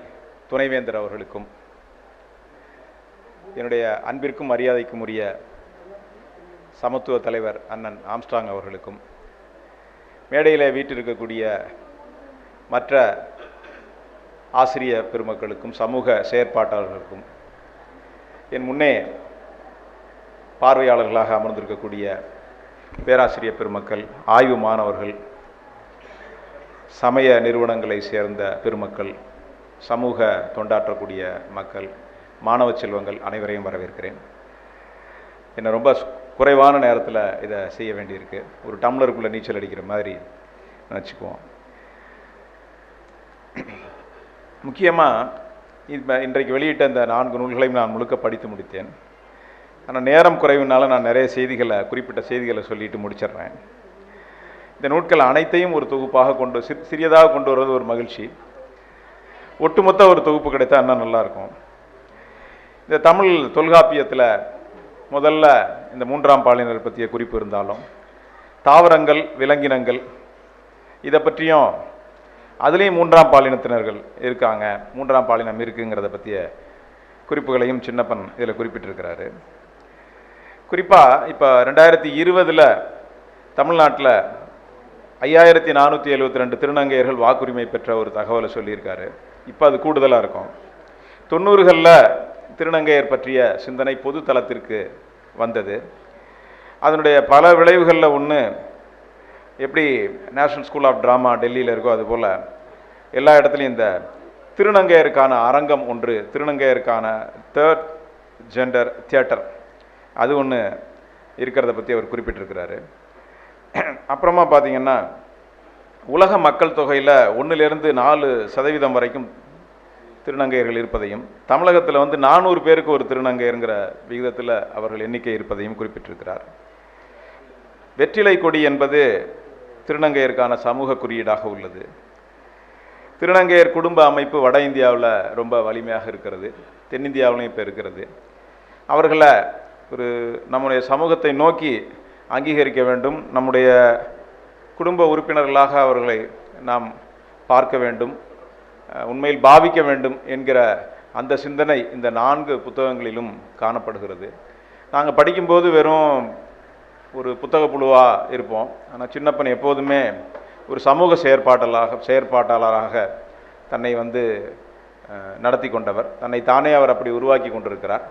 துணைவேந்தர் அவர்களுக்கும் என்னுடைய அன்பிற்கும் மரியாதைக்கும் உரிய சமத்துவ தலைவர் அண்ணன் ஆம்ஸ்ட்ராங் அவர்களுக்கும் மேடையில் வீற்றிருக்கக்கூடிய மற்ற ஆசிரிய பெருமக்களுக்கும் சமூக செயற்பாட்டாளர்களுக்கும் என் முன்னே பார்வையாளர்களாக அமர்ந்திருக்கக்கூடிய பேராசிரியர் பெருமக்கள், ஆய்வு மாணவர்கள், சமய நிறுவனங்களை சேர்ந்த பெருமக்கள், சமூக தொண்டாற்றக்கூடிய மக்கள், மாணவ செல்வங்கள் அனைவரையும் வரவேற்கிறேன். என்னை ரொம்ப குறைவான நேரத்தில் இதை செய்ய வேண்டியிருக்கு. ஒரு டம்ளருக்குள்ளே நீச்சல் அடிக்கிற மாதிரி நினச்சிக்குவோம். முக்கியமாக இன்றைக்கு வெளியிட்ட இந்த 4 நூல்களையும் நான் முழுக்க படித்து முடித்தேன். ஆனால் நேரம் குறைவுனால நான் நிறைய குறிப்பிட்ட செய்திகளை சொல்லிட்டு முடிச்சிடுறேன். இந்த நூட்கள் அனைத்தையும் ஒரு தொகுப்பாக சிறியதாக கொண்டு வருவது ஒரு மகிழ்ச்சி. ஒட்டுமொத்த ஒரு தொகுப்பு கிடைத்தா இன்னும் நல்லாயிருக்கும். இந்த தமிழ் தொல்காப்பியத்தில் முதல்ல இந்த 3ஆம் பாலினர் பற்றிய குறிப்பு இருந்தாலும் தாவரங்கள், விலங்கினங்கள் இதை பற்றியும் அதுலேயும் 3ஆம் பாலினத்தினர்கள் இருக்காங்க, 3ஆம் பாலினம் இருக்குங்கிறத பற்றிய குறிப்புகளையும் சின்னப்பன் இதில் குறிப்பிட்டிருக்கிறாரு. குறிப்பாக இப்போ 2020 தமிழ்நாட்டில் 5472 திருநங்கையர்கள் வாக்குரிமை பெற்ற ஒரு தகவலை சொல்லியிருக்காரு. இப்போ அது கூடுதலாக இருக்கும். 90களில் திருநங்கையர் பற்றிய சிந்தனை பொது தளத்திற்கு வந்தது. அதனுடைய பல விளைவுகளில் ஒன்று, எப்படி நேஷனல் ஸ்கூல் ஆஃப் ட்ராமா டெல்லியில் இருக்கோ அதுபோல் எல்லா இடத்துலையும் இந்த திருநங்கையருக்கான அரங்கம் ஒன்று, திருநங்கையருக்கான 3rd ஜெண்டர் தியேட்டர் அது ஒன்று இருக்கிறத பற்றி அவர் குறிப்பிட்டிருக்கிறாரு. அப்புறமா பார்த்தீங்கன்னா உலக மக்கள் தொகையில் 1-4% வரைக்கும் திருநங்கையர்கள் இருப்பதையும், தமிழகத்தில் 400 பேருக்கு ஒரு திருநங்கையருங்கிற விகிதத்தில் அவர்கள் எண்ணிக்கை இருப்பதையும் குறிப்பிட்டிருக்கிறார். வெற்றிலை கொடி என்பது திருநங்கையருக்கான சமூக குறியீடாக உள்ளது. திருநங்கையர் குடும்ப அமைப்பு வட இந்தியாவில் ரொம்ப வலிமையாக இருக்கிறது, தென்னிந்தியாவிலையும் இப்போ இருக்கிறது. அவர்களை நம்முடைய சமூகத்தை நோக்கி அங்கீகரிக்க வேண்டும், நம்முடைய குடும்ப உறுப்பினர்களாக அவர்களை நாம் பார்க்க வேண்டும், உண்மையில் பாவிக்க வேண்டும் என்கிற அந்த சிந்தனை இந்த 4 புத்தகங்களிலும் காணப்படுகிறது. நாங்கள் படிக்கும்போது வெறும் ஒரு புத்தக புழுவாக இருப்போம். ஆனால் சின்னப்பன் எப்போதுமே ஒரு சமூக செயற்பாட்டாளராக தன்னை நடத்தி கொண்டவர். தன்னை தானே அவர் அப்படி உருவாக்கி கொண்டிருக்கிறார்.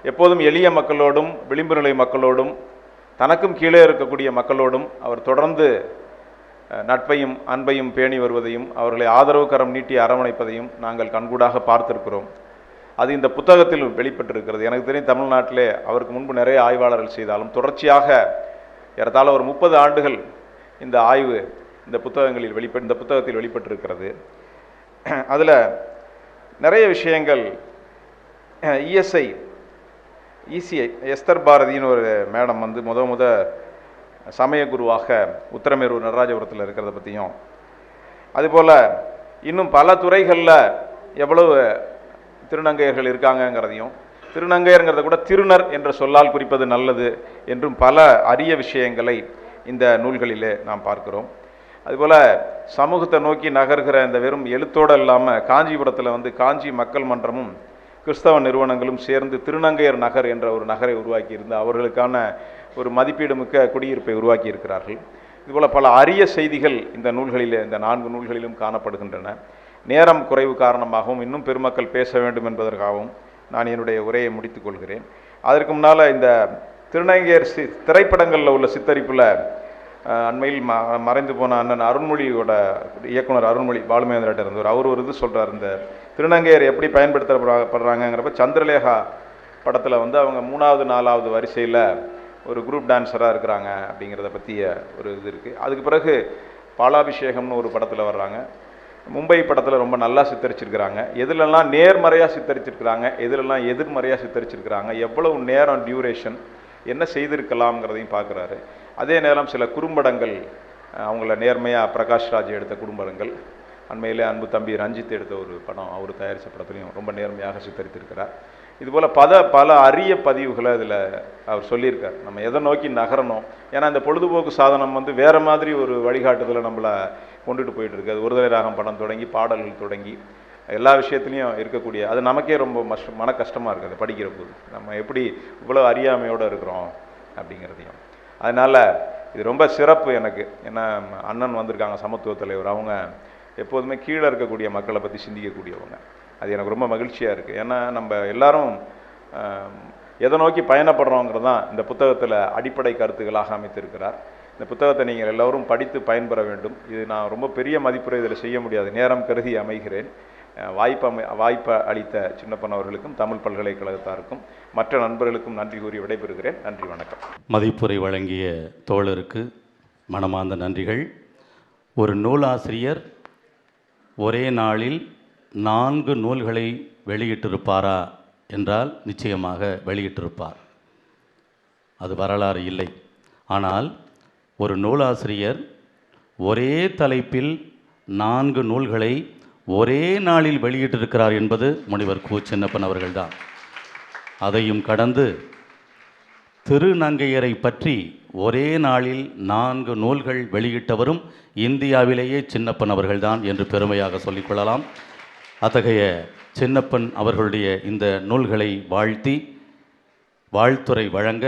எப்போதும் எளிய மக்களோடும் விளிம்பு நிலை மக்களோடும் தனக்கும் கீழே இருக்கக்கூடிய மக்களோடும் அவர் தொடர்ந்து நட்பையும் அன்பையும் பேணி வருவதையும் அவர்களை ஆதரவு கரம் நீட்டி அரவணைப்பதையும் நாங்கள் கண்கூடாக பார்த்திருக்கிறோம். அது இந்த புத்தகத்தில் வெளிப்பட்டிருக்கிறது. எனக்கு தெரியும் தமிழ்நாட்டிலே அவருக்கு முன்பு நிறைய ஆய்வாளர்கள் செய்தாலும் தொடர்ச்சியாக ஏறத்தாழ ஒரு 30 ஆண்டுகள் இந்த ஆய்வு இந்த புத்தகத்தில் வெளிப்பட்டிருக்கிறது. அதில் நிறைய விஷயங்கள் இசிஐ எஸ்தர் பாரதின்னு ஒரு மேடம் முத சமய குருவாக உத்திரமேரூர் நடராஜபுரத்தில் இருக்கிறத பற்றியும், அதுபோல் இன்னும் பல துறைகளில் எவ்வளவு திருநங்கையர்கள் இருக்காங்கங்கிறதையும், திருநங்கையருங்கிறத கூட திருநர் என்ற சொல்லால் குறிப்பது நல்லது என்றும் பல அரிய விஷயங்களை இந்த நூல்களிலே நாம் பார்க்கிறோம். அதுபோல் சமூகத்தை நோக்கி நகர்கிற இந்த வெறும் எழுத்தோடு இல்லாமல் காஞ்சிபுரத்தில் காஞ்சி மக்கள் மன்றமும் கிறிஸ்தவ நிறுவனங்களும் சேர்ந்து திருநங்கையர் நகர் என்ற ஒரு நகரை உருவாக்கியிருந்து அவர்களுக்கான ஒரு மதிப்பீடுமிக்க குடியிருப்பை உருவாக்கி இருக்கிறார்கள். இதுபோல் பல அரிய செய்திகள் இந்த நூல்களிலே, இந்த 4 நூல்களிலும் காணப்படுகின்றன. நேரம் குறைவு காரணமாகவும் இன்னும் பெருமக்கள் பேச வேண்டும் என்பதற்காகவும் நான் என்னுடைய உரையை முடித்துக் கொள்கிறேன். அதற்கு முன்னால் இந்த திருநங்கையர் திரைப்படங்களில் உள்ள சித்தரிப்பில் அண்மையில் மறைந்து போன அண்ணன் அருண்மொழியோட இயக்குனர் அருண்மொழி பாலுமேந்திராட்ட இருந்தவர், அவர் ஒரு இது சொல்கிறார், இந்த திருநங்கையர் எப்படி பயன்படுத்தப்படுறாங்கிறப்ப சந்திரலேகா படத்தில் அவங்க 3வது 4வது வரிசையில் ஒரு குரூப் டான்ஸராக இருக்கிறாங்க அப்படிங்கிறத பற்றிய ஒரு இது இருக்குது. அதுக்கு பிறகு பாலாபிஷேகம்னு ஒரு படத்தில் வர்றாங்க. மும்பை படத்தில் ரொம்ப நல்லா சித்தரிச்சிருக்கிறாங்க. எதுலெல்லாம் நேர்மறையாக சித்தரிச்சிருக்கிறாங்க, எதுலெல்லாம் எதிர்மறையாக சித்தரிச்சிருக்கிறாங்க, எவ்வளவு நேரம் டியூரேஷன், என்ன செய்திருக்கலாம்ங்கிறதையும் பார்க்குறாரு. அதே நேரம் சில குறும்படங்கள், அவங்கள நேர்மையாக பிரகாஷ்ராஜ் எடுத்த குறும்படங்கள், அண்மையிலே அன்பு தம்பி ரஞ்சித் எடுத்த ஒரு படம், அவர் தயாரித்த படத்துலையும் ரொம்ப நேர்மையாக சித்தரித்திருக்கிறார். இதுபோல் பல அரிய பதிவுகளை இதில் அவர் சொல்லியிருக்கார். நம்ம எதை நோக்கி நகரணும், ஏன்னா இந்த பொழுதுபோக்கு சாதனம் வேறு மாதிரி ஒரு வழிகாட்டுதலை நம்மளை கொண்டுட்டு போயிட்டு இருக்கு. அது ஒருதலை ராகம் படம் தொடங்கி பாடல்கள் தொடங்கி எல்லா விஷயத்துலையும் இருக்கக்கூடிய, அது நமக்கே ரொம்ப மன கஷ்டமாக இருக்குது அதை படிக்கிற போது. நம்ம எப்படி இவ்வளோ அறியாமையோடு இருக்கிறோம் அப்படிங்கிறதையும். அதனால் இது ரொம்ப சிறப்பு எனக்கு. ஏன்னா அண்ணன் வந்திருக்காங்க சமத்துவ தலைவர், அவங்க எப்போதுமே கீழே இருக்கக்கூடிய மக்களை பற்றி சிந்திக்கக்கூடியவங்க. அது எனக்கு ரொம்ப மகிழ்ச்சியாக இருக்குது. ஏன்னா நம்ம எல்லாரும் எதை நோக்கி பயணப்படுறோங்கிறது தான் இந்த புத்தகத்தில் அடிப்படை கருத்துக்களாக அமைத்திருக்கிறார். இந்த புத்தகத்தை நீங்கள் எல்லோரும் படித்து பயன்பெற வேண்டும். இது நான் ரொம்ப பெரிய மதிப்புரை இதில் செய்ய முடியாது, நேரம் கருதி அமைகிறேன். வாய்ப்பு அளித்த சின்னப்பன் அவர்களுக்கும் தமிழ் பல்கலைக்கழகத்தாருக்கும் மற்ற நண்பர்களுக்கும் நன்றி கூறி விடைபெறுகிறேன். நன்றி, வணக்கம். மதிப்புரை வழங்கிய தோழருக்கு மனமார்ந்த நன்றிகள். ஒரு நூலாசிரியர் ஒரே நாளில் 4 நூல்களை வெளியிட்டிருப்பாரா என்றால் நிச்சயமாக வெளியிட்டிருப்பார். அது வரலாறு இல்லை. ஆனால் ஒரு நூலாசிரியர் ஒரே தலைப்பில் 4 நூல்களை ஒரே நாளில் வெளியிட்டிருக்கிறார் என்பது முனிவர் கு. சின்னப்பன் அவர்கள்தான். அதையும் கடந்து திருநங்கையரை பற்றி ஒரே நாளில் 4 நூல்கள் வெளியிட்டவரும் இந்தியாவிலேயே சின்னப்பன் அவர்கள்தான் என்று பெருமையாக சொல்லிக்கொள்ளலாம். அத்தகைய சின்னப்பன் அவர்களுடைய இந்த நூல்களை வாழ்த்தி வாழ்த்துரை வழங்க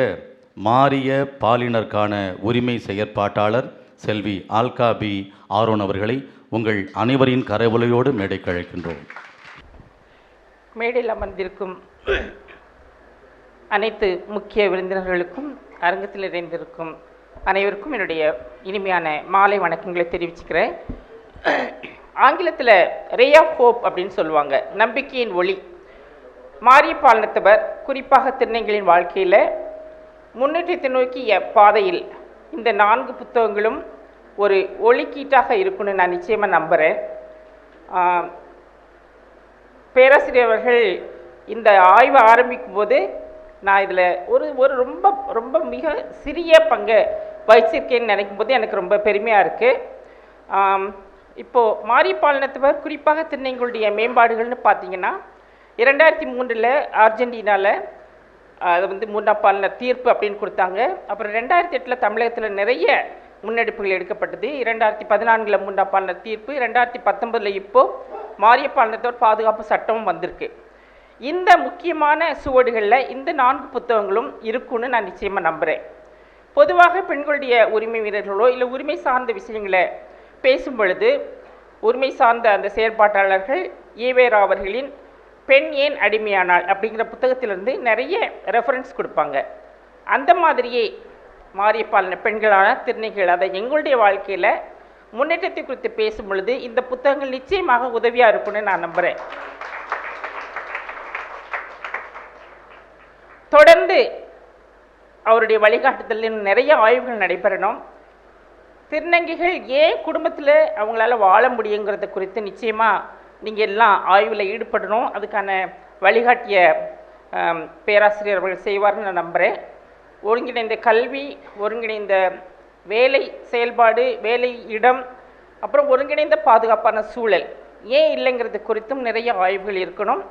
மாறிய பாலினருக்கான உரிமை செயற்பாட்டாளர் செல்வி ஆல்கா பி. ஆரோன் அவர்களை உங்கள் அனைவரின் கரவொலியோடு மேடைக்கு அழைக்கின்றோம். மேடையில் அமர்ந்திருக்கும் அனைத்து முக்கிய விருந்தினர்களுக்கும் அரங்கத்தில் இணைந்திருக்கும் அனைவருக்கும் என்னுடைய இனிமையான மாலை வணக்கங்களை தெரிவிச்சுக்கிறேன். ஆங்கிலத்தில் ரே ஆஃப் ஹோப் அப்படின்னு சொல்லுவாங்க, நம்பிக்கையின் ஒளி. மாறிய பாலினத்தவர் குறிப்பாக திருநங்கைகளின் வாழ்க்கையில் முன்னேற்றத்தை நோக்கிய பாதையில் இந்த 4 புத்தகங்களும் ஒரு ஒளிக்கீட்டாக இருக்குன்னு நான் நிச்சயமாக நம்புகிறேன். பேராசிரியர் அவர்கள் இந்த ஆய்வை ஆரம்பிக்கும் போது நான் இதில் ஒரு ரொம்ப ரொம்ப மிக சிறிய பங்கை வகிச்சிருக்கேன்னு நினைக்கும் போது எனக்கு ரொம்ப பெருமையாக இருக்குது. இப்போது மாறிய பாலினத்தவர் குறிப்பாக திருநங்கைகளுடைய மேம்பாடுகள்னு பார்த்தீங்கன்னா 2003 அர்ஜென்டினாவில் அதை 3ஆம் பாலினர் தீர்ப்பு அப்படின்னு கொடுத்தாங்க. அப்புறம் 2008 தமிழகத்தில் நிறைய முன்னெடுப்புகள் எடுக்கப்பட்டது. 2014 3ஆம் பாலினர் தீர்ப்பு, 2019 இப்போது மாறிய பாலினத்தவர் பாதுகாப்பு சட்டமும் வந்திருக்கு. இந்த முக்கியமான சுவடுகளில் இந்த 4 புத்தகங்களும் இருக்குன்னு நான் நிச்சயமாக நம்புகிறேன். பொதுவாக பெண்களுடைய உரிமை வீரர்களோ இல்லை உரிமை சார்ந்த விஷயங்களை பேசும் பொழுது உரிமை சார்ந்த அந்த செயற்பாட்டாளர்கள் ஈவேரா அவர்களின் பெண் ஏன் அடிமையானாள் அப்படிங்கிற புத்தகத்திலிருந்து நிறைய ரெஃபரன்ஸ் கொடுப்பாங்க. அந்த மாதிரியே மாறிய பாலின பெண்களான திருநங்கைகள் அதை எங்களுடைய வாழ்க்கையில் முன்னேற்றத்தை குறித்து பேசும் பொழுது இந்த புத்தகங்கள் நிச்சயமாக உதவியாக இருக்கும்னு நான் நம்புகிறேன். தொடர்ந்து அவருடைய வழிகாட்டுதலில் நிறைய ஆய்வுகள் நடைபெறணும். திருநங்கைகள் ஏன் குடும்பத்தில் அவங்களால வாழ முடியுங்கிறத குறித்து நிச்சயமாக நீங்கள் எல்லாம் ஆய்வில் ஈடுபடணும். அதுக்கான வழிகாட்டிய பேராசிரியர் அவர்கள் செய்வார்னு நான் நம்புகிறேன். ஒருங்கிணைந்த கல்வி, ஒருங்கிணைந்த வேலை செயல்பாடு, வேலை இடம், அப்புறம் ஒருங்கிணைந்த பாதுகாப்பான சூழல் ஏன் இல்லைங்கிறது குறித்தும் நிறைய ஆய்வுகள் இருக்கணும்.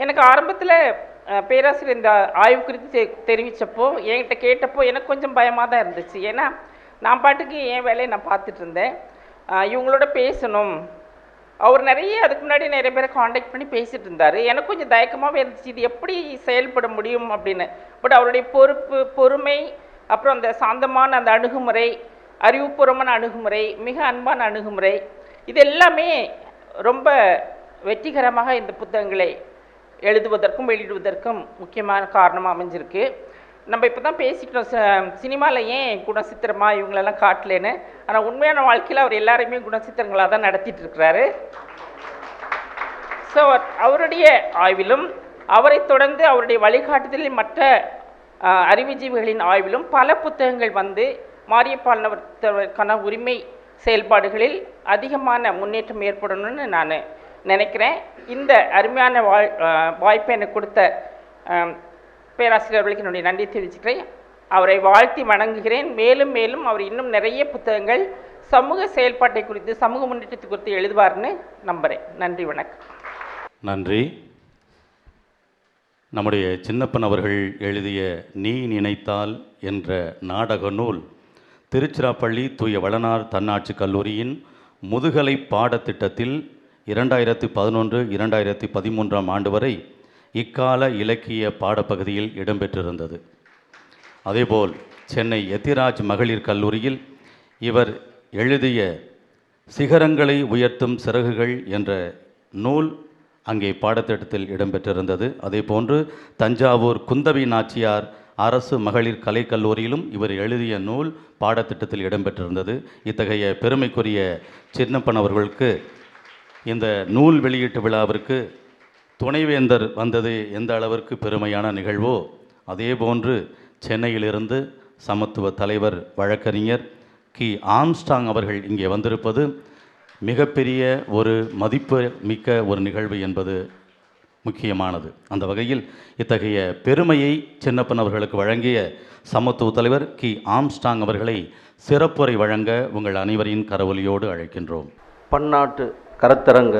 எனக்கு ஆரம்பத்தில் பேராசிரியர் இந்த ஆய்வு குறித்து தெரிவித்தப்போ என்கிட்ட கேட்டப்போ எனக்கு கொஞ்சம் பயமாக தான் இருந்துச்சு. ஏன்னா நான் பாட்டுக்கு என் வேலையை நான் பார்த்துட்டு இருந்தேன். இவங்களோட பேசணும், அவர் அதுக்கு முன்னாடி நிறைய பேரை காண்டாக்ட் பண்ணி பேசிகிட்டு இருந்தார். எனக்கு கொஞ்சம் தயக்கமாகவே இருந்துச்சு, இது எப்படி செயல்பட முடியும் அப்படின்னு. பட் அவருடைய பொறுப்பு, பொறுமை, அப்புறம் அந்த சாந்தமான அந்த அணுகுமுறை, அறிவுபூர்வமான அணுகுமுறை, மிக அன்பான அணுகுமுறை, இது எல்லாமே ரொம்ப வெற்றிகரமாக இந்த புத்தகங்களை எழுதுவதற்கும் வெளியிடுவதற்கும் முக்கியமான காரணமாக அமைஞ்சிருக்கு. நம்ம இப்போ தான் பேசிக்கிட்டோம் சினிமாவில் ஏன் குணசித்திரமா இவங்களெல்லாம் காட்டலேன்னு. ஆனால் உண்மையான வாழ்க்கையில் அவர் எல்லாரையுமே குணசித்திரங்களாக தான் நடத்திட்டு இருக்கிறாரு. ஸோ அவருடைய ஆய்விலும் அவரை தொடர்ந்து அவருடைய வழிகாட்டுதலில் மற்ற அறிவுஜீவிகளின் ஆய்விலும் பல புத்தகங்கள் வந்து மாரியப்பாளனவருக்கான உரிமை செயல்பாடுகளில் அதிகமான முன்னேற்றம் ஏற்படணும்னு நான் நினைக்கிறேன். இந்த அருமையான வாய்ப்பை எனக்கு கொடுத்த பேராசிரியர்களுக்கு என்னுடைய நன்றி தெரிவிச்சுக்கிறேன். அவரை வாழ்த்தி வணங்குகிறேன். மேலும் மேலும் அவர் இன்னும் நிறைய புத்தகங்கள் சமூக செயல்பாட்டை குறித்து, சமூக முன்னேற்றத்தை குறித்து எழுதுவார்னு நம்புகிறேன். நன்றி, வணக்கம். நன்றி. நம்முடைய சின்னப்பன் அவர்கள் எழுதிய நீ நினைத்தால் என்ற நாடக நூல் திருச்சிராப்பள்ளி தூய வளனார் தன்னாட்சி கல்லூரியின் முதுகலை பாடத்திட்டத்தில் 2011-2013 ஆண்டு வரை இக்கால இலக்கிய பாடப்பகுதியில் இடம்பெற்றிருந்தது. அதேபோல் சென்னை எத்திராஜ் மகளிர் கல்லூரியில் இவர் எழுதிய சிகரங்களை உயர்த்தும் சிறகுகள் என்ற நூல் அங்கே பாடத்திட்டத்தில் இடம்பெற்றிருந்தது. அதேபோன்று தஞ்சாவூர் குந்தவி நாச்சியார் அரசு மகளிர் கலைக்கல்லூரியிலும் இவர் எழுதிய நூல் பாடத்திட்டத்தில் இடம்பெற்றிருந்தது. இத்தகைய பெருமைக்குரிய சின்னப்பன் அவர்களுக்கு இந்த நூல் வெளியீட்டு விழாவிற்கு துணைவேந்தர் வந்தது எந்த அளவிற்கு பெருமையான நிகழ்வோ, அதேபோன்று சென்னையிலிருந்து சமத்துவ தலைவர் வழக்கறிஞர் கி ஆம்ஸ்டாங் அவர்கள் இங்கே வந்திருப்பது மிகப்பெரிய ஒரு மதிப்பு மிக்க ஒரு நிகழ்வு என்பது முக்கியமானது. அந்த வகையில் இத்தகைய பெருமையை சின்னப்பன் அவர்களுக்கு வழங்கிய சமத்துவ தலைவர் கி ஆம்ஸ்டாங் அவர்களை சிறப்புரை வழங்க உங்கள் அனைவரின் கரவொலியோடு அழைக்கின்றோம். பன்னாட்டு கருத்தரங்க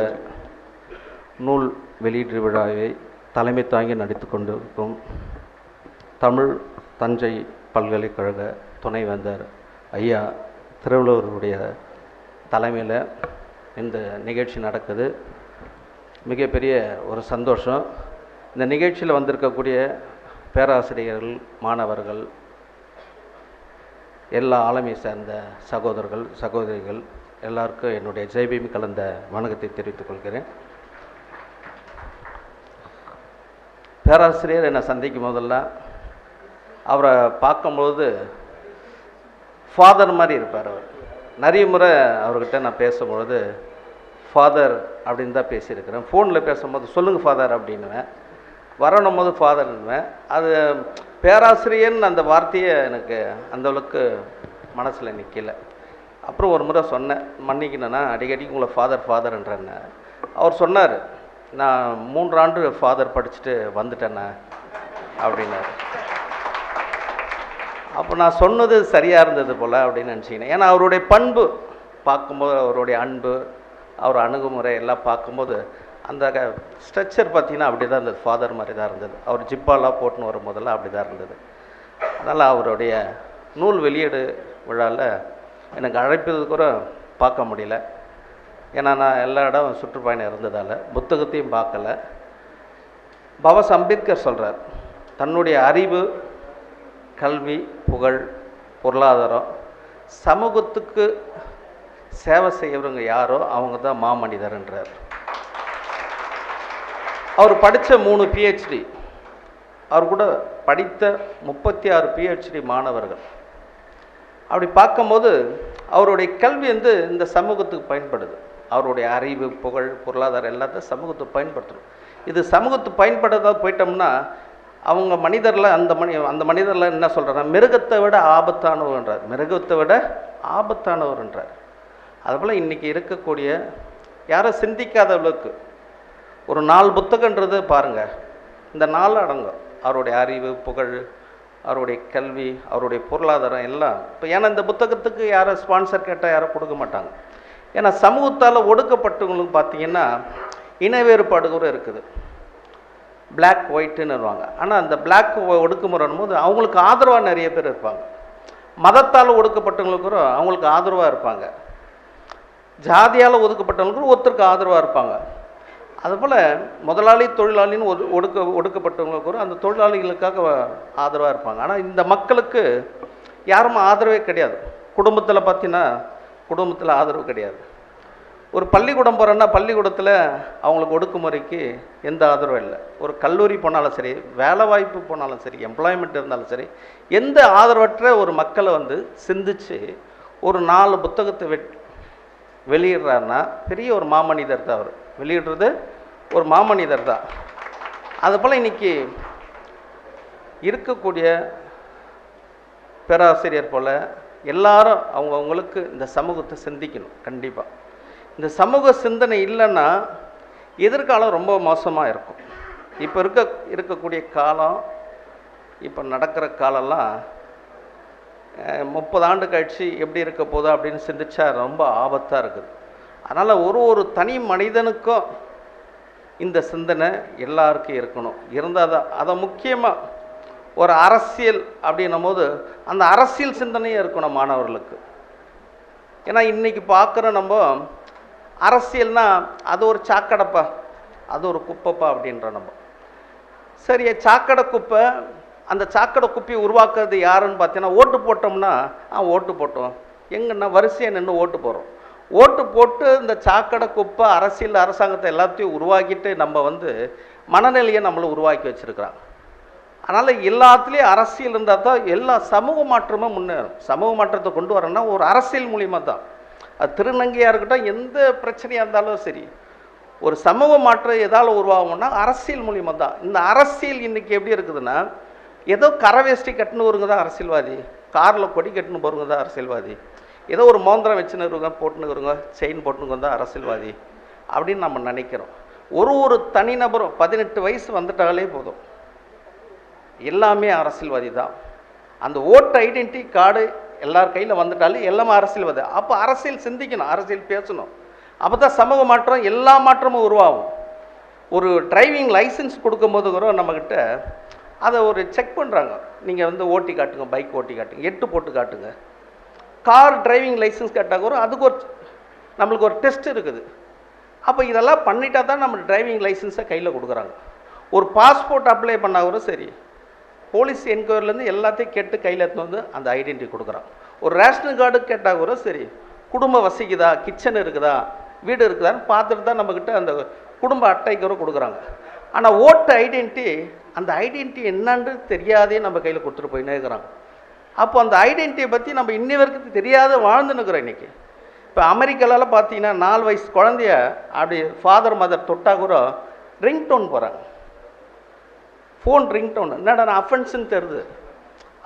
நூல் வெளியீட்டு விழாவை தலைமை தாங்கி நடித்து கொண்டிருக்கும் தமிழ் தஞ்சை பல்கலைக்கழக துணைவேந்தர் ஐயா திருவள்ளுவருடைய தலைமையில் இந்த நிகழ்ச்சி நடக்குது. மிகப்பெரிய ஒரு சந்தோஷம். இந்த நிகழ்ச்சியில் வந்திருக்கக்கூடிய பேராசிரியர்கள், மாணவர்கள், எல்லா ஆளுமை சேர்ந்த சகோதரர்கள், சகோதரிகள் எல்லாருக்கும் என்னுடைய ஜெய்பீம் கலந்த வணக்கத்தை தெரிவித்துக் கொள்கிறேன். பேராசிரியர் என்னை சந்திக்கும் போதெல்லாம் அவரை பார்க்கும்போது ஃபாதர் மாதிரி இருப்பார். அவர் நிறைய முறை அவர்கிட்ட நான் பேசும்பொழுது ஃபாதர் அப்படின்னு தான் பேசியிருக்கிறேன். ஃபோனில் பேசும்போது சொல்லுங்கள் ஃபாதர் அப்படின்னுவேன், வரணும் போது ஃபாதர்னுவேன். அது பேராசிரியர்னு அந்த வார்த்தையை எனக்கு அந்தளவுக்கு மனசில் நிற்கல. அப்புறம் ஒரு முறை சொன்னேன், மன்னிக்கணுன்னா அடிக்கடி உங்களை ஃபாதர்ன்றேன்னு. அவர் சொன்னார், நான் 3 ஆண்டு ஃபாதர் படிச்சுட்டு வந்துட்டேண்ணே அப்படின்னாரு. அப்போ நான் சொன்னது சரியாக இருந்தது போல் அப்படின்னு நினச்சிக்கினேன். ஏன்னா அவருடைய பண்பு பார்க்கும்போது, அவருடைய அன்பு, அவர் அணுகுமுறை எல்லாம் பார்க்கும்போது அந்த ஸ்ட்ரக்சர் பார்த்திங்கன்னா அப்படி தான் இருந்தது, ஃபாதர் மாதிரி தான் இருந்தது. அவர் ஜிப்பாலாம் போட்டுன்னு வரும்போதெல்லாம் அப்படி தான் இருந்தது. அதனால் அவருடைய நூல் வெளியீடு விழாவில் எனக்கு அழைப்பது கூட பார்க்க முடியல. ஏன்னா நான் எல்லா இடம் சுற்றுப்பயணம் இருந்ததால் புத்தகத்தையும் பார்க்கல. பாபா அம்பேத்கர் சொல்கிறார், தன்னுடைய அறிவு, கல்வி, புகழ், பொருளாதாரம், சமூகத்துக்கு சேவை செய்யறவங்க யாரோ அவங்க தான் மாமனிதர்ன்றார். அவர் படித்த 3 PhD, அவர் கூட படித்த 36 PhD மாணவர்கள். அப்படி பார்க்கும்போது அவருடைய கல்வி இந்த சமூகத்துக்கு பயன்படுது. அவருடைய அறிவு, புகழ், பொருளாதாரம் எல்லாத்தையும் சமூகத்துக்கு பயன்படுத்தணும். இது சமூகத்துக்கு பயன்படுறதாக போயிட்டோம்னா அவங்க மனிதரில் அந்த மனிதரில் என்ன சொல்கிறாங்க, மிருகத்தை விட ஆபத்தானவர்ன்றார், மிருகத்தை விட ஆபத்தானவர்ன்றார். அதுபோல் இன்றைக்கி இருக்கக்கூடிய யாரும் சிந்திக்காதவர்களுக்கு ஒரு 4 புத்தகன்றது பாருங்கள், இந்த 4 அடங்கும். அவருடைய அறிவு, புகழ், அவருடைய கல்வி, அவருடைய பொருளாதாரம் எல்லாம். இப்போ ஏன்னா இந்த புத்தகத்துக்கு யாரும் ஸ்பான்சர் கேட்டால் யாரும் கொடுக்க மாட்டாங்க. ஏன்னா சமூகத்தால் ஒடுக்கப்பட்டவங்களுக்கு பார்த்தீங்கன்னா இன வேறுபாடு கூட இருக்குது. பிளாக் ஒயிட்டுன்னு வருவாங்க. ஆனால் அந்த பிளாக் ஒடுக்குமுறைன்னும் போது அவங்களுக்கு ஆதரவாக நிறைய பேர் இருப்பாங்க. மதத்தால் ஒடுக்கப்பட்டவங்களுக்கு கூட அவங்களுக்கு ஆதரவாக இருப்பாங்க. ஜாதியால் ஒதுக்கப்பட்டவங்களுக்கு ஒருத்தருக்கு ஆதரவாக இருப்பாங்க. அதுபோல் முதலாளி தொழிலாளின்னு ஒடுக்கப்பட்டவங்களுக்கு கூட அந்த தொழிலாளிகளுக்காக ஆதரவாக இருப்பாங்க. ஆனால் இந்த மக்களுக்கு யாரும் ஆதரவே கிடையாது. குடும்பத்தில் பார்த்தீங்கன்னா குடும்பத்தில் ஆதரவு கிடையாது. ஒரு பள்ளிக்கூடம் போகிறோன்னா பள்ளிக்கூடத்தில் அவங்களுக்கு ஒடுக்குமுறைக்கு எந்த ஆதரவும் இல்லை. ஒரு கல்லூரி போனாலும் சரி, வேலை வாய்ப்பு போனாலும் சரி, எம்ப்ளாய்மெண்ட் இருந்தாலும் சரி, எந்த ஆதரவற்ற ஒரு மக்களை சிந்தித்து ஒரு 4 புத்தகத்தை வெளியிடுறாருன்னா பெரிய ஒரு மாமனிதர் தான். அவர் வெளியிடுறது ஒரு மாமனிதர் தான். அதுபோல் இன்றைக்கி இருக்கக்கூடிய பேராசிரியர் போல் எல்லாரும் அவங்கவுங்களுக்கு இந்த சமூகத்தை சிந்திக்கணும். கண்டிப்பாக இந்த சமூக சிந்தனை இல்லைன்னா எதிர்காலம் ரொம்ப மோசமாக இருக்கும். இப்போ இருக்கக்கூடிய காலம், இப்போ நடக்கிற காலம்லாம் 30 ஆண்டு கழிச்சு எப்படி இருக்க போதா அப்படின்னு சிந்திச்சா ரொம்ப ஆபத்தாக இருக்குது. அதனால் ஒரு தனி மனிதனுக்கும் இந்த சிந்தனை எல்லாருக்கும் இருக்கணும். இருந்தால் தான் அதை முக்கியமாக ஒரு அரசியல் அப்படின்னும் போது அந்த அரசியல் சிந்தனையும் இருக்கணும் மாணவர்களுக்கு. ஏன்னா இன்றைக்கி பார்க்குற நம்ம அரசியல்னால் அது ஒரு சாக்கடைப்பா, அது ஒரு குப்பைப்பா அப்படின்ற நம்ம. சரி, சாக்கடை குப்பை, அந்த சாக்கடை குப்பையை உருவாக்குறது யாருன்னு பார்த்தீங்கன்னா ஓட்டு போட்டோம்னா ஓட்டு போட்டோம் எங்கன்னா வரிசையை நின்று ஓட்டு போடுறோம். ஓட்டு போட்டு இந்த சாக்கடை குப்பை அரசியல் அரசாங்கத்தை எல்லாத்தையும் உருவாக்கிட்டு நம்ம மனநிலையை நம்மளை உருவாக்கி வச்சுருக்குறாங்க. அதனால் எல்லாத்துலேயும் அரசியல் இருந்தால் தான் எல்லா சமூக மாற்றமும் முன்னேறும். சமூக மாற்றத்தை கொண்டு வரணும்னா ஒரு அரசியல் மூலிமா தான். அது திருநங்கையாக இருக்கட்டும், எந்த பிரச்சனையாக இருந்தாலும் சரி, ஒரு சமூக மாற்றம் எதால் உருவாகும்னா அரசியல் மூலிமா தான். இந்த அரசியல் இன்றைக்கி எப்படி இருக்குதுன்னா, ஏதோ கரை வேஷ்டி கட்டுன்னு வருங்க தான் அரசியல்வாதி, காரில் கொடி கட்டுன்னு போகிறவங்க தான் அரசியல்வாதி, ஏதோ ஒரு மோந்திரம் வச்சுன்னு இருங்க போட்டுன்னு வருங்க, செயின் போட்டுன்னு தான் அரசியல்வாதி அப்படின்னு நம்ம நினைக்கிறோம். ஒரு தனிநபரும் 18 வயசு வந்துட்டாலே போதும் எல்லாமே அரசியல்வாதி தான். அந்த ஓட்டு ஐடென்டிட்டி கார்டு எல்லார் கையில் வந்துட்டாலே எல்லாமே அரசியல்வாதி. அப்போ அரசியல் சிந்திக்கணும், அரசியல் பேசணும். அப்போ தான் சமூக மாற்றம், எல்லா மாற்றமும் உருவாகும். ஒரு டிரைவிங் லைசன்ஸ் கொடுக்கும்போது கூட நம்மக்கிட்ட அதை ஒரு செக் பண்ணுறாங்க. நீங்கள் ஓட்டி காட்டுங்க, பைக் ஓட்டி காட்டுங்க, 8 போட்டு காட்டுங்க. கார் டிரைவிங் லைசன்ஸ் கேட்டால் கூட அதுக்கு நம்மளுக்கு ஒரு டெஸ்ட் இருக்குது. அப்போ இதெல்லாம் பண்ணிட்டா தான் நம்ம டிரைவிங் லைசன்ஸை கையில் கொடுக்குறாங்க. ஒரு பாஸ்போர்ட் அப்ளை பண்ணால் கூட சரி, போலீஸ் என்கொயரிலேருந்து எல்லாத்தையும் கேட்டு கையில் எடுத்து அந்த ஐடென்டிட்டி கொடுக்குறாங்க. ஒரு ரேஷன் கார்டு கேட்டால் கூட சரி, குடும்ப வசிக்குதா, கிச்சன் இருக்குதா, வீடு இருக்குதான்னு பார்த்துட்டு தான் நம்மக்கிட்ட அந்த குடும்ப அட்டைக்கு கூட கொடுக்குறாங்க. ஆனால் ஓட்டு ஐடென்டிட்டி, அந்த ஐடென்டிட்டி என்னன்னு தெரியாதே நம்ம கையில் கொடுத்துட்டு போயின்னே இருக்கிறாங்க. அப்போ அந்த ஐடென்டிட்டியை பற்றி நம்ம இன்னி வரைக்கும் தெரியாத வாழ்ந்துன்னு இருக்கிறோம் இன்றைக்கி. இப்போ அமெரிக்காவில் பார்த்தீங்கன்னா 4 வயசு குழந்தைய அப்படி ஃபாதர் மதர் தொட்டால் கூட ரிங்டோன் போகிறாங்க. ஃபோன் ரிங்டோன் என்னடா அஃபென்ஸுன்னு தெரியுது.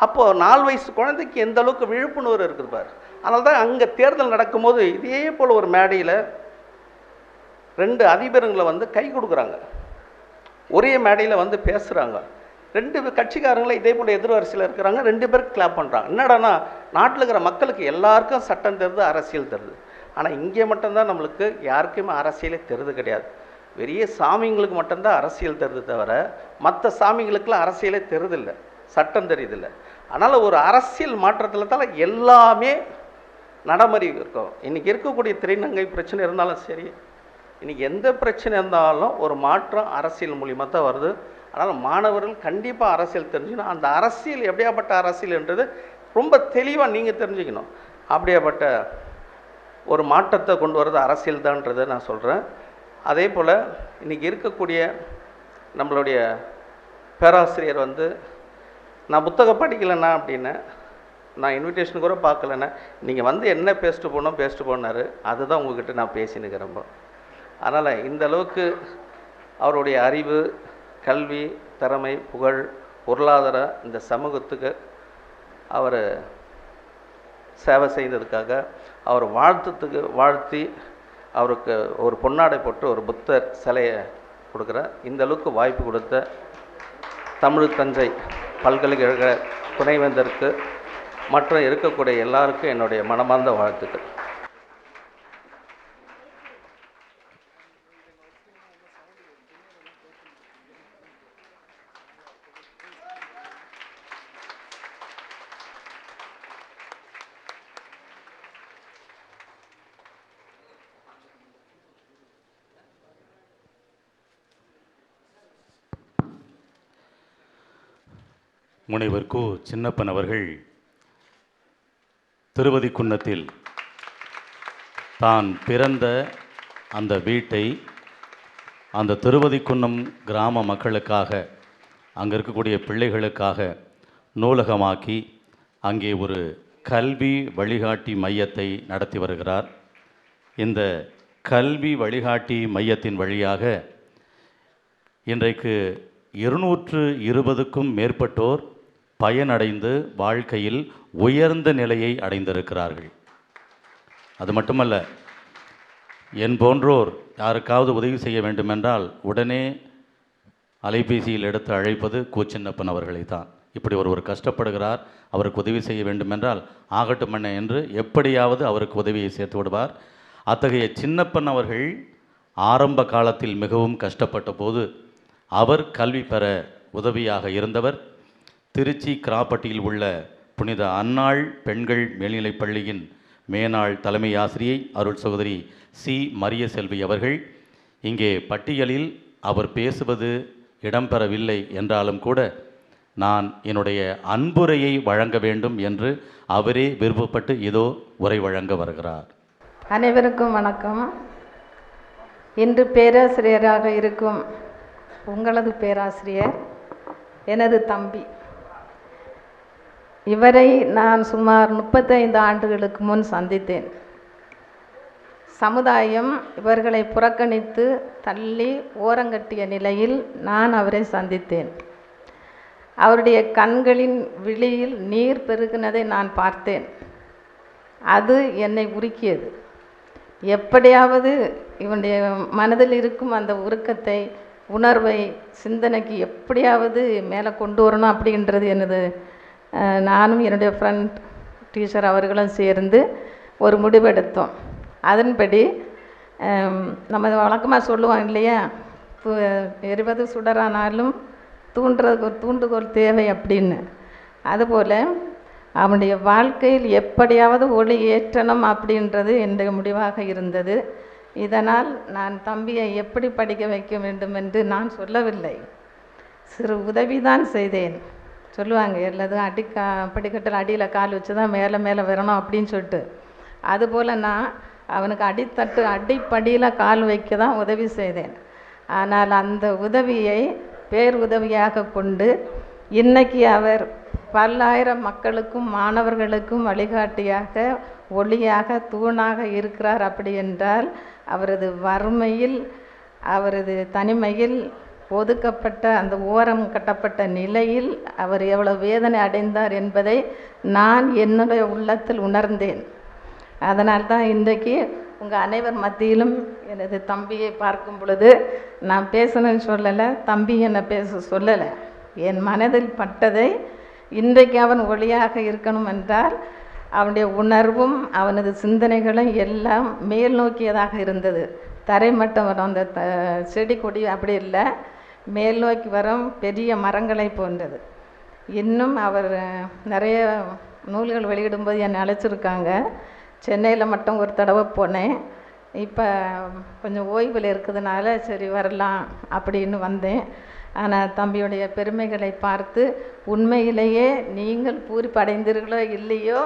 அப்போது 4 வயசு குழந்தைக்கு எந்த அளவுக்கு விழிப்புணர்வு இருக்குது பாரு. அதனால தான் அங்கே தேர்தல் நடக்கும்போது இதே போல் ஒரு மேடையில் 2 அதிபருங்களை கை கொடுக்குறாங்க, ஒரே மேடையில் பேசுகிறாங்க. 2 கட்சிக்காரங்களை இதே போல் எதிர்வரிசையில் இருக்கிறாங்க, 2 பேருக்கு கிளாப் பண்ணுறாங்க. என்னடானா நாட்டில் இருக்கிற மக்களுக்கு எல்லாருக்கும் சட்டம் தெரியுது, அரசியல் தெரியுது. ஆனால் இங்கே மட்டும்தான் நம்மளுக்கு யாருக்குமே அரசியலே தெரியுது கிடையாது. பெரிய சாமிங்களுக்கு மட்டும்தான் அரசியல் தெரியுது தவிர மற்ற சாமிங்களுக்கெல்லாம் அரசியலே தெரியுதில்லை, சட்டம் தெரியுதில்லை. அதனால் ஒரு அரசியல் மாற்றத்தில் தான் எல்லாமே நடைமுறை இருக்கும். இன்றைக்கி இருக்கக்கூடிய திருநங்கை பிரச்சனை இருந்தாலும் சரி, இன்றைக்கி எந்த பிரச்சனை இருந்தாலும் ஒரு மாற்றம் அரசியல் மூலிமா தான் வருது. அதனால் மாணவர்கள் கண்டிப்பாக அரசியல் தெரிஞ்சுக்கணும். அந்த அரசியல் எப்படியாப்பட்ட அரசியல்ன்றது ரொம்ப தெளிவாக நீங்கள் தெரிஞ்சுக்கணும். அப்படியாப்பட்ட ஒரு மாற்றத்தை கொண்டு வர்றது அரசியல் தான்றதை நான் சொல்கிறேன். அதே போல் இன்றைக்கி இருக்கக்கூடிய நம்மளுடைய பேராசிரியர் நான் புத்தகம் படிக்கலைண்ணா அப்படின்னு, நான் இன்விடேஷன் கூட பார்க்கலண்ணா, நீங்கள் என்ன பேசிட்டு போனார், அதுதான் உங்ககிட்ட நான் பேசினுக்கிறேன். அதனால் இந்த அளவுக்கு அவருடைய அறிவு, கல்வி, திறமை, புகழ், பொருளாதாரம் இந்த சமூகத்துக்கு அவர் சேவை செய்ததுக்காக அவர் வாழ்த்தி அவருக்கு ஒரு பொன்னாடை போட்டு ஒரு புத்தர் சிலையை கொடுக்குறேன். இந்த அளவுக்கு வாய்ப்பு கொடுத்த தமிழ் தஞ்சை பல்கலைக்கழக துணைவேந்தருக்கு மற்றும் இருக்கக்கூடிய எல்லாருக்கும் என்னுடைய மனமார்ந்த வாழ்த்துக்கள். முனைவர் கு. சின்னப்பன் அவர்கள் திருவதிக்குன்னத்தில் தான் பிறந்த அந்த வீட்டை அந்த திருவதிக்குன்னம் கிராம மக்களுக்காக, அங்கே இருக்கக்கூடிய பிள்ளைகளுக்காக நூலகமாக்கி அங்கே ஒரு கல்வி வழிகாட்டி மையத்தை நடத்தி வருகிறார். இந்த கல்வி வழிகாட்டி மையத்தின் வழியாக இன்றைக்கு 220க்கும் மேற்பட்டோர் பயனடைந்து வாழ்க்கையில் உயர்ந்த நிலையை அடைந்திருக்கிறார்கள். அது மட்டுமல்ல, என் போன்றோர் யாருக்காவது உதவி செய்ய வேண்டுமென்றால் உடனே அலைபேசியில் எடுத்து அழைப்பது கு. சின்னப்பன் அவர்களை தான். இப்படி ஒருவர் கஷ்டப்படுகிறார், அவருக்கு உதவி செய்ய வேண்டுமென்றால் ஆகட்டும் என்ன என்று எப்படியாவது அவருக்கு உதவியை சேர்த்து விடுவார். அத்தகைய சின்னப்பன் அவர்கள் ஆரம்ப காலத்தில் மிகவும் கஷ்டப்பட்ட போது அவர் கல்வி பெற உதவியாக இருந்தவர் திருச்சி கிராப்பட்டியில் உள்ள புனித அன்னாள் பெண்கள் மேல்நிலைப் பள்ளியின் மேனாள் தலைமை ஆசிரியை அருள் சகோதரி சி. மரிய செல்வி அவர்கள். இங்கே பட்டியலில் அவர் பேசுவது இடம்பெறவில்லை என்றாலும் கூட நான் என்னுடைய அன்புரையை வழங்க வேண்டும் என்று அவரே விருப்பப்பட்டு இதோ உரை வழங்க வருகிறார். அனைவருக்கும் வணக்கம். இன்று பேராசிரியராக இருக்கும் உங்களது பேராசிரியர் எனது தம்பி. இவரை நான் சுமார் 35 ஆண்டுகளுக்கு முன் சந்தித்தேன். சமுதாயம் இவர்களை புறக்கணித்து தள்ளி ஓரங்கட்டிய நிலையில் நான் அவரை சந்தித்தேன். அவருடைய கண்களின் விழியில் நீர் பெருகினதை நான் பார்த்தேன். அது என்னை உருக்கியது. எப்படியாவது இவனுடைய மனதில் இருக்கும் அந்த உருக்கத்தை, உணர்வை, சிந்தனைக்கு எப்படியாவது மேலே கொண்டு வரணும் அப்படின்றது எனது நானும் என்னுடைய ஃப்ரெண்ட் டீச்சர் அவர்களும் சேர்ந்து ஒரு முடிவெடுத்தோம். அதன்படி நம்ம வழக்கமாக சொல்லுவோம் இல்லையா, எரிவது சுடரானாலும் தூண்டுறதுக்கு ஒரு தூண்டுகோல் தேவை அப்படின்னு. அதுபோல் அவனுடைய வாழ்க்கையில் எப்படியாவது ஒளி ஏற்றணும் அப்படின்றது என்னுடைய முடிவாக இருந்தது. இதனால் நான் தம்பியை எப்படி படிக்க வைக்க வேண்டும் என்று நான் சொல்லவில்லை, சிறு உதவிதான் செய்தேன். சொல்லுவாங்க எல்லாதும் படிக்கட்டில் அடியில் கால் வச்சு தான் மேலே மேலே வரணும் அப்படின்னு சொல்லிட்டு. அதுபோல் நான் அவனுக்கு அடிப்படியில் கால் வைக்க தான் உதவி செய்தேன். ஆனால் அந்த உதவியை பேருதவியாக கொண்டு இன்னைக்கு அவர் பல்லாயிரம் மக்களுக்கும் மாணவர்களுக்கும் வழிகாட்டியாக, ஒளியாக, தூணாக இருக்கிறார். அப்படி என்றால் அவரது வறுமையில், அவரது தனிமையில், ஒதுக்கப்பட்ட அந்த ஓரம் கட்டப்பட்ட நிலையில் அவர் எவ்வளவு வேதனை அடைந்தார் என்பதை நான் என்னுடைய உள்ளத்தில் உணர்ந்தேன். அதனால்தான் இன்றைக்கு உங்கள் அனைவர் மத்தியிலும் எனது தம்பியை பார்க்கும் பொழுது நான் பேசணும்னு சொல்லலை, தம்பி என்னை பேச சொல்லலை. என் மனதில் பட்டதை இன்றைக்கு அவன் ஒளியாக இருக்கணும் என்றால் அவனுடைய உணர்வும் அவனது சிந்தனைகளும் எல்லாம் மேல் நோக்கியதாக இருந்தது. தரைமட்டம் வரும் அந்த செடி கொடி அப்படி இல்லை, மேல் நோக்கி வரும் பெரிய மரங்களை போன்றது. இன்னும் அவர் நிறைய நூல்கள் வெளியிடும்போது என்னை அழைச்சிருக்காங்க. சென்னையில் மட்டும் ஒரு தடவை போனேன். இப்போ கொஞ்சம் ஓய்வில் இருக்கிறதுனால சரி வரலாம் அப்படின்னு வந்தேன். ஆனால் தம்பியுடைய பெருமைகளை பார்த்து உண்மையிலேயே நீங்கள் பூரிப்படைந்தீர்களோ இல்லையோ,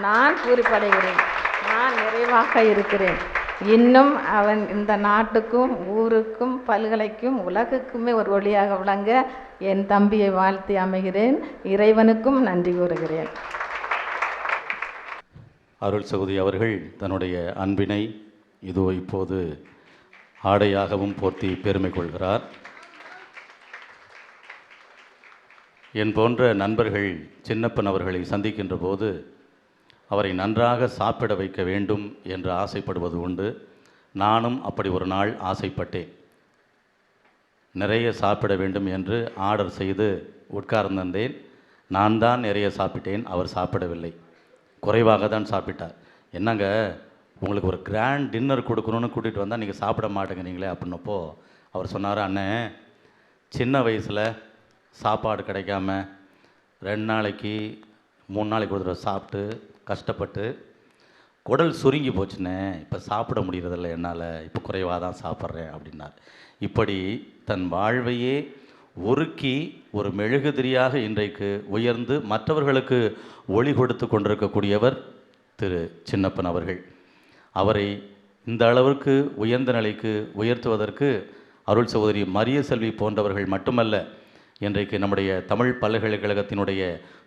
நான் பூரிப்படைகிறேன், நான் நிறைவாக இருக்கிறேன். இன்னும் அவன் இந்த நாட்டுக்கும் ஊருக்கும் பல்கலைக்கும் உலகுக்குமே ஒரு ஒளியாக விளங்க என் தம்பியை வாழ்த்தி அமைகிறேன். இறைவனுக்கும் நன்றி கூறுகிறேன். அருள் சகோதரி அவர்கள் தன்னுடைய அன்பினை இதோ இப்போது ஆடையாகவும் போர்த்தி பெருமை கொள்கிறார். என் போன்ற நண்பர்கள் சின்னப்பன் அவர்களை சந்திக்கின்ற போது அவரை நன்றாக சாப்பிட வைக்க வேண்டும் என்று ஆசைப்படுவது உண்டு. நானும் அப்படி ஒரு நாள் ஆசைப்பட்டேன். நிறைய சாப்பிட வேண்டும் என்று ஆர்டர் செய்து உட்கார்ந்திருந்தேன். நான் தான் நிறைய சாப்பிட்டேன், அவர் சாப்பிடவில்லை, குறைவாக தான் சாப்பிட்டார். என்னங்க உங்களுக்கு ஒரு கிராண்ட் டின்னர் கொடுக்கணும்னு கூட்டிகிட்டு வந்தால் நீங்கள் சாப்பிட மாட்டேங்கிறீங்களே அப்படின்னப்போ அவர் சொன்னார், அண்ணே சின்ன வயசில் சாப்பாடு கிடைக்காம 2 நாளைக்கு 3 நாளைக்கு ஒரு தடவை சாப்பிட்டு கஷ்டப்பட்டு குடல் சுருங்கி போச்சுண்ணே, இப்போ சாப்பிட முடியறதில்ல என்னால், இப்போ குறைவாக தான் சாப்பிட்றேன் அப்படின்னார். இப்படி தன் வாழ்வையே ஒருக்கி ஒரு மெழுகுதிரியாக இன்றைக்கு உயர்ந்து மற்றவர்களுக்கு ஒளி கொடுத்து கொண்டிருக்கக்கூடியவர் திரு சின்னப்பன் அவர்கள். அவரை இந்த அளவிற்கு உயர்ந்த நிலைக்கு உயர்த்துவதற்கு அருள் சகோதரி மரிய செல்வி போன்றவர்கள் மட்டுமல்ல, இன்றைக்கு நம்முடைய தமிழ் பல்கலைக்கழகத்தினுடைய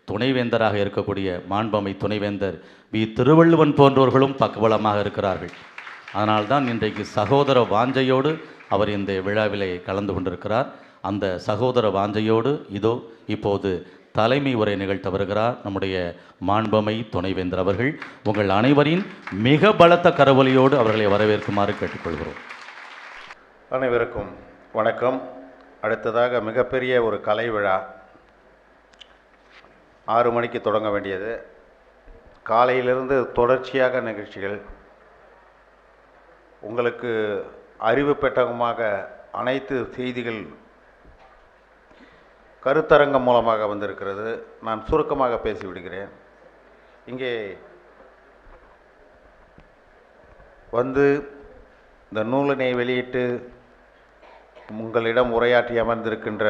துணைவேந்தராக இருக்கக்கூடிய மாண்பமை துணைவேந்தர் வி திருவள்ளுவன் போன்றவர்களும் பக்கபலமாக இருக்கிறார்கள். அதனால்தான் இன்றைக்கு சகோதர வாஞ்சையோடு அவர் இந்த விழாவிலே கலந்து கொண்டிருக்கிறார். அந்த சகோதர வாஞ்சையோடு இதோ இப்போது தலைமை உரை நிகழ்த்த வருகிறார் நம்முடைய மாண்பமை துணைவேந்தர் அவர்கள். உங்கள் அனைவரின் மிக பலத்த கரவொலியோடு அவர்களை வரவேற்குமாறு கேட்டுக்கொள்கிறோம். அனைவருக்கும் வணக்கம். அடுத்ததாக மிகப்பெரிய ஒரு கலை விழா 6 மணிக்கு தொடங்க வேண்டியது. காலையிலிருந்து தொடர்ச்சியாக நிகழ்ச்சிகள். உங்களுக்கு அறிவு பெட்டகமாக அனைத்து செய்திகள் கருத்தரங்கம் மூலமாக வந்திருக்கிறது. நான் சுருக்கமாக பேசிவிடுகிறேன். இங்கே வந்து இந்த நூலினை வெளியிட்டு உங்களிடம் உரையாற்றி அமர்ந்திருக்கின்ற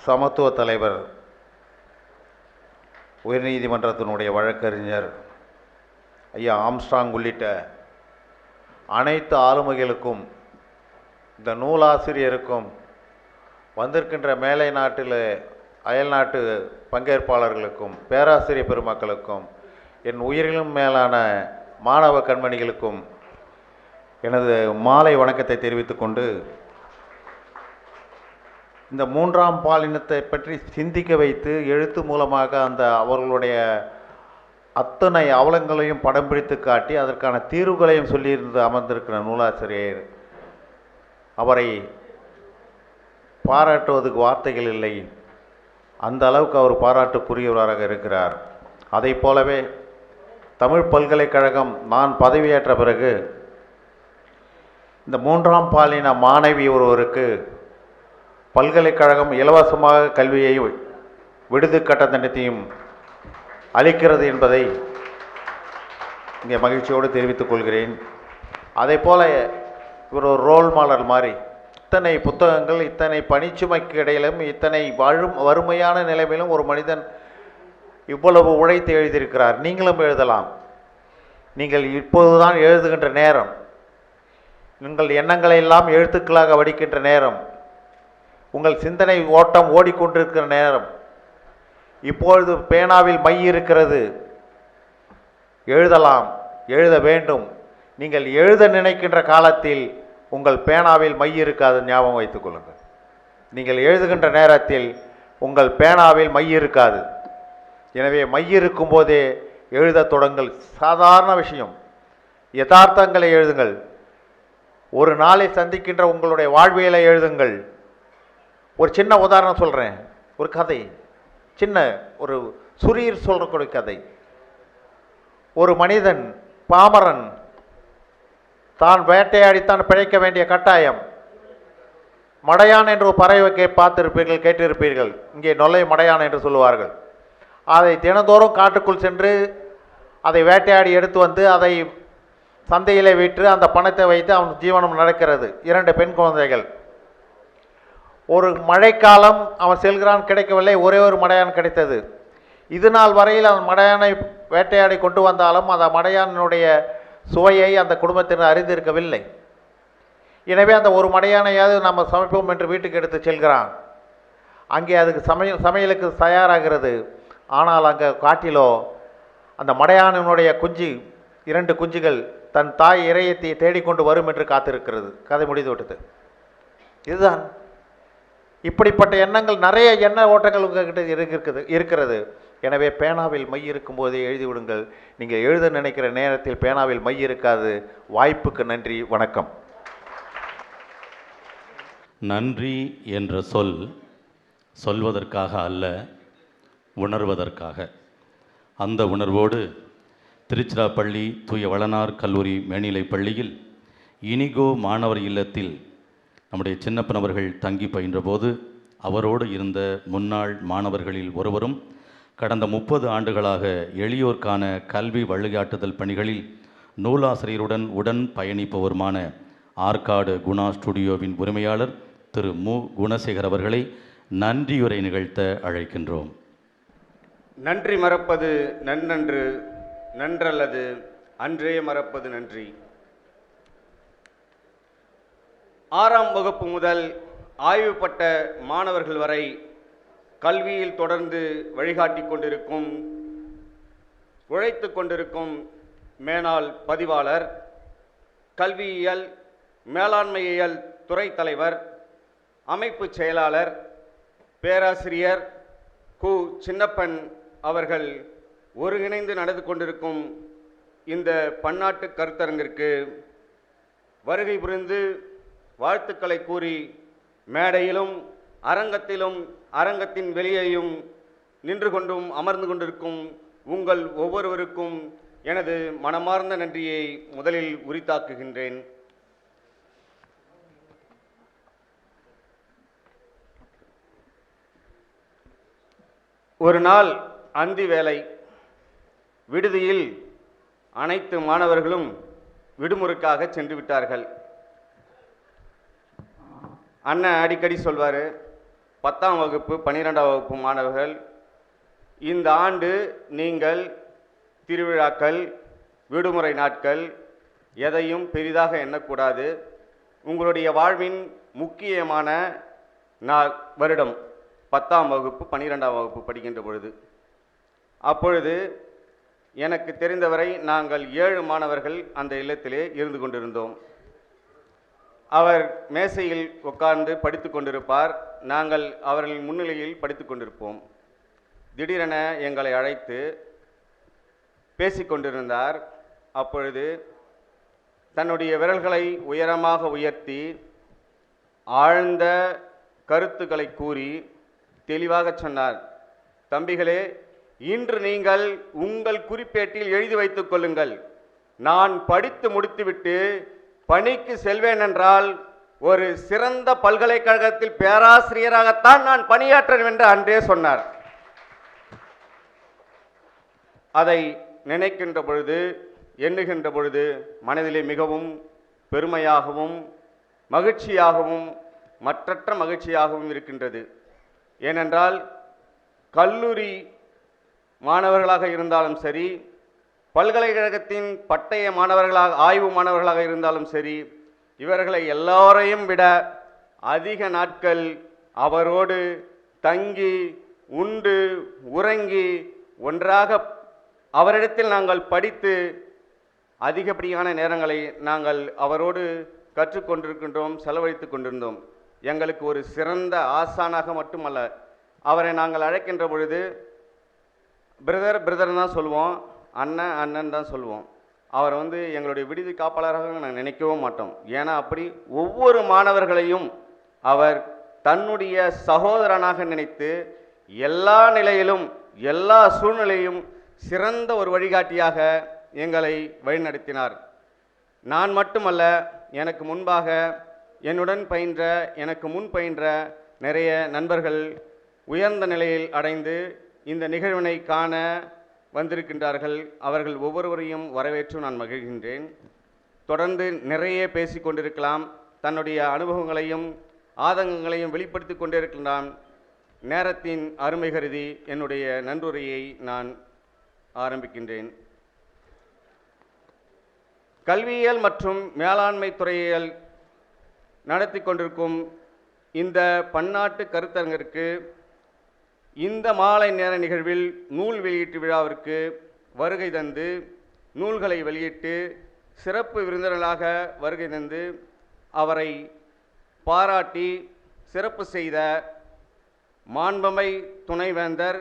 சமத்துவ தலைவர், உயர்நீதிமன்றத்தினுடைய வழக்கறிஞர் ஐயா ஆம்ஸ்ட்ராங் உள்ளிட்ட அனைத்து ஆளுமைகளுக்கும், இந்த நூலாசிரியருக்கும், வந்திருக்கின்ற மேலை நாட்டில் அயல்நாட்டு பங்கேற்பாளர்களுக்கும், பேராசிரியர் பெருமக்களுக்கும், என் உயிரிலும் மேலான மாணவ கண்மணிகளுக்கும் எனது மாலை வணக்கத்தை தெரிவித்துக் கொண்டு, இந்த 3ஆம் பாலினத்தை பற்றி சிந்திக்க வைத்து எழுத்து மூலமாக அந்த அவர்களுடைய அத்தனை அவலங்களையும் படம் பிடித்து காட்டி அதற்கான தீர்வுகளையும் சொல்லியிருந்து அமர்ந்திருக்கிற நூலாசிரியர், அவரை பாராட்டுவதற்கு வார்த்தைகள் இல்லை. அந்த அளவுக்கு அவர் பாராட்டுக்குரியவராக இருக்கிறார். அதை போலவே தமிழ் பல்கலைக்கழகம் நான் பதவியேற்ற பிறகு இந்த 3ஆம் பாலின மாணவி ஒருவருக்கு பல்கலைக்கழகம் இலவசமாக கல்வியை விடுதி கட்டணத்தையும் அளிக்கிறது என்பதை இங்கே மகிழ்ச்சியோடு தெரிவித்துக் கொள்கிறேன். அதே போல் இவர் ஒரு ரோல் மாடல் மாதிரி இத்தனை புத்தகங்கள், இத்தனை பணிச்சுமைக்கு இடையிலும், இத்தனை வறுமையான நிலைமையிலும் ஒரு மனிதன் இவ்வளவு உழைத்து எழுதியிருக்கிறார். நீங்களும் எழுதலாம். நீங்கள் இப்போதுதான் எழுதுகின்ற நேரம், உங்கள் எண்ணங்களை எல்லாம் எழுத்துக்களாக வடிக்கின்ற நேரம், உங்கள் சிந்தனை ஓட்டம் ஓடிக்கொண்டிருக்கிற நேரம். இப்பொழுது பேனாவில் மை இருக்கிறது. எழுதலாம், எழுத வேண்டும். நீங்கள் எழுத நினைக்கின்ற காலத்தில் உங்கள் பேனாவில் மை இருக்காது, ஞாபகம் வைத்துக் கொள்ளுங்கள். நீங்கள் எழுதுகின்ற நேரத்தில் உங்கள் பேனாவில் மை இருக்காது. எனவே மை இருக்கும் போதே எழுத தொடங்கள். சாதாரண விஷயம், யதார்த்தங்களை எழுதுங்கள். ஒரு நாளை சந்திக்கின்ற உங்களுடைய வாழ்வியலை எழுதுங்கள். ஒரு சின்ன உதாரணம் சொல்கிறேன். ஒரு கதை, சின்ன ஒரு சுரீர் சொல்றக்கூடிய கதை. ஒரு மனிதன், பாமரன், தான் வேட்டையாடித்தான் பிழைக்க வேண்டிய கட்டாயம். மடையான் என்று ஒரு பறவை பார்த்திருப்பீர்கள், கேட்டிருப்பீர்கள். இங்கே நொல்லை மடையான் என்று சொல்லுவார்கள். அதை தினந்தோறும் காட்டுக்குள் சென்று அதை வேட்டையாடி எடுத்து வந்து அதை சந்தையிலே விற்று அந்த பணத்தை வைத்து அவன் ஜீவனம் நடக்கிறது. 2 பெண் குழந்தைகள். ஒரு மழைக்காலம் அவன் செல்கிறான், கிடைக்கவில்லை. ஒரே ஒரு மடையான் கிடைத்தது. இது நாள் வரையில் அந்த மடையானை வேட்டையாடி கொண்டு வந்தாலும் அந்த மடையானுடைய சுவையை அந்த குடும்பத்தினர் அறிந்திருக்கவில்லை. எனவே அந்த ஒரு மடையானையாவது நம்ம சமைப்போம் என்று வீட்டுக்கு எடுத்து செல்கிறான். அங்கே அதுக்கு சமையலுக்கு தயாராகிறது. ஆனால் அங்கே காட்டிலோ அந்த மடையானினுடைய குஞ்சு, 2 குஞ்சுகள் தன் தாய் இறையத்தை தேடிக்கொண்டு வரும் என்று காத்திருக்கிறது. கதை முடிந்து விட்டது. இதுதான். இப்படிப்பட்ட எண்ணங்கள், நிறைய எண்ண ஓட்டங்கள் உங்ககிட்ட இருக்கிறது. எனவே பேனாவில் மை இருக்கும்போதே எழுதிவிடுங்கள். நீங்கள் எழுத நினைக்கிற நேரத்தில் பேனாவில் மை இருக்காது. வாய்ப்புக்கு நன்றி, வணக்கம். நன்றி என்ற சொல் சொல்வதற்காக அல்ல, உணர்வதற்காக. அந்த உணர்வோடு திருச்சிராப்பள்ளி தூய வளனார் கல்லூரி மேல்நிலைப் பள்ளியில் இனிகோ மாணவர் இல்லத்தில் நம்முடைய சின்னப்பன் அவர்கள் தங்கி பயின்றபோது அவரோடு இருந்த முன்னாள் மாணவர்களில் ஒருவரும் கடந்த 30 ஆண்டுகளாக எளியோர்க்கான கல்வி வழிகாட்டுதல் பணிகளில் நூலாசிரியருடன் உடன் பயணிப்பவருமான ஆற்காடு குணா ஸ்டுடியோவின் உரிமையாளர் திரு மு குணசேகர் அவர்களை நன்றியுரை நிகழ்த்த அழைக்கின்றோம். நன்றி மறப்பது நன்றன்று, நன்றல்லது அன்றே மறப்பது நன்றி. 6ஆம் வகுப்பு முதல் ஆய்வு பட்ட மாணவர்கள் வரை கல்வியில் தொடர்ந்து வழிகாட்டி கொண்டிருக்கும், உழைத்து கொண்டிருக்கும் மேனாள் பதிவாளர், கல்வியியல் மேலாண்மையியல் துறை தலைவர், அமைப்பு செயலாளர், பேராசிரியர் கு சின்னப்பன் அவர்கள் ஒருங்கிணைந்து நடந்து கொண்டிருக்கும் இந்த பன்னாட்டு கருத்தரங்கிற்கு வருகை புரிந்து வாழ்த்துக்களை கூறி மேடையிலும் அரங்கத்திலும் அரங்கத்தின் வெளியேயும் நின்று கொண்டும் அமர்ந்து கொண்டிருக்கும் உங்கள் ஒவ்வொருவருக்கும் எனது மனமார்ந்த நன்றியை முதலில் உரித்தாக்குகின்றேன். ஒரு நாள் அந்தி வேளை விடுதியில் அனைத்து மாணவர்களும் விடுமுறைக்காக சென்று விட்டார்கள். அண்ணன் அடிக்கடி சொல்வார், 10ஆம் வகுப்பு 12ஆம் வகுப்பு மாணவர்கள், இந்த ஆண்டு நீங்கள் திருவிழாக்கள் விடுமுறை நாட்கள் எதையும் பெரிதாக எண்ணக்கூடாது. உங்களுடைய வாழ்வின் முக்கியமான வருடம் 10ஆம் வகுப்பு 12ஆம் வகுப்பு படிக்கின்ற பொழுது. அப்பொழுது எனக்கு தெரிந்தவரை நாங்கள் 7 மாணவர்கள் அந்த இல்லத்திலே இருந்து கொண்டிருந்தோம். அவர் மேசையில் உட்கார்ந்து படித்து கொண்டிருப்பார், நாங்கள் அவர்களின் முன்னிலையில் படித்து கொண்டிருப்போம். திடீரென எங்களை அழைத்து பேசிக்கொண்டிருந்தார். அப்பொழுது தன்னுடைய விரல்களை உயரமாக உயர்த்தி ஆழ்ந்த கருத்துக்களை கூறி தெளிவாக சொன்னார், தம்பிகளே, இன்று நீங்கள் உங்கள் குறிப்பேட்டில் எழுதி வைத்துக் கொள்ளுங்கள், நான் படித்து முடித்துவிட்டு பணிக்கு செல்வேன் என்றால் ஒரு சிறந்த பல்கலைக்கழகத்தில் பேராசிரியராகத்தான் நான் பணியாற்றுவேன் என்று அன்றே சொன்னார். அதை நினைக்கின்ற பொழுது, எண்ணுகின்ற பொழுது மனதிலே மிகவும் பெருமையாகவும் மகிழ்ச்சியாகவும் மற்றற்ற மகிழ்ச்சியாகவும் இருக்கின்றது. ஏனென்றால் கல்லூரி மாணவர்களாக இருந்தாலும் சரி, பல்கலைக்கழகத்தின் பட்டய மாணவர்களாக ஆய்வு மாணவர்களாக இருந்தாலும் சரி, இவர்களை எல்லோரையும் விட அதிக நாட்கள் அவரோடு தங்கி உண்டு உறங்கி ஒன்றாக அவரிடத்தில் நாங்கள் படித்து அதிகப்படியான நேரங்களை நாங்கள் அவரோடு கற்றுக்கொண்டிருக்கின்றோம், செலவழித்து கொண்டிருந்தோம். எங்களுக்கு ஒரு சிறந்த ஆசானாக மட்டுமல்ல, அவரை நாங்கள் அழைக்கின்ற பொழுது பிரதர் பிரதர் தான் சொல்லுவோம், அண்ணன் அண்ணன் தான் சொல்லுவோம். அவர் எங்களுடைய விடுதி காப்பாளராக நான் நினைக்கவும் மாட்டோம். ஏன்னா அப்படி ஒவ்வொரு மாணவர்களையும் அவர் தன்னுடைய சகோதரனாக நினைத்து எல்லா நிலையிலும் எல்லா சூழ்நிலையும் சிறந்த ஒரு வழிகாட்டியாக எங்களை வழிநடத்தினார். நான் மட்டுமல்ல, எனக்கு முன்பாக என்னுடன் பயின்ற எனக்கு முன் பயின்ற நிறைய நண்பர்கள் உயர்ந்த நிலையில் அடைந்து இந்த நிகழ்வினை காண வந்திருக்கின்றார்கள். அவர்கள் ஒவ்வொருவரையும் வரவேற்று நான் மகிழ்கின்றேன். தொடர்ந்து நிறைய பேசி கொண்டிருக்கலாம், தன்னுடைய அனுபவங்களையும் ஆதங்கங்களையும் வெளிப்படுத்தி கொண்டிருக்கின்றான். நேரத்தின் அருமை கருதி என்னுடைய நன்றியுரையை நான் ஆரம்பிக்கின்றேன். கல்வியியல் மற்றும் மேலாண்மை துறையில் நடத்தி கொண்டிருக்கும் இந்த பன்னாட்டு கருத்தரங்கிற்கு இந்த மாலை நேர நிகழ்வில் நூல் வெளியீட்டு விழாவிற்கு வருகை தந்து நூல்களை வெளியிட்டு சிறப்பு விருந்தினராக வருகை தந்து அவரை பாராட்டி சிறப்பு செய்த மாண்பமை துணைவேந்தர்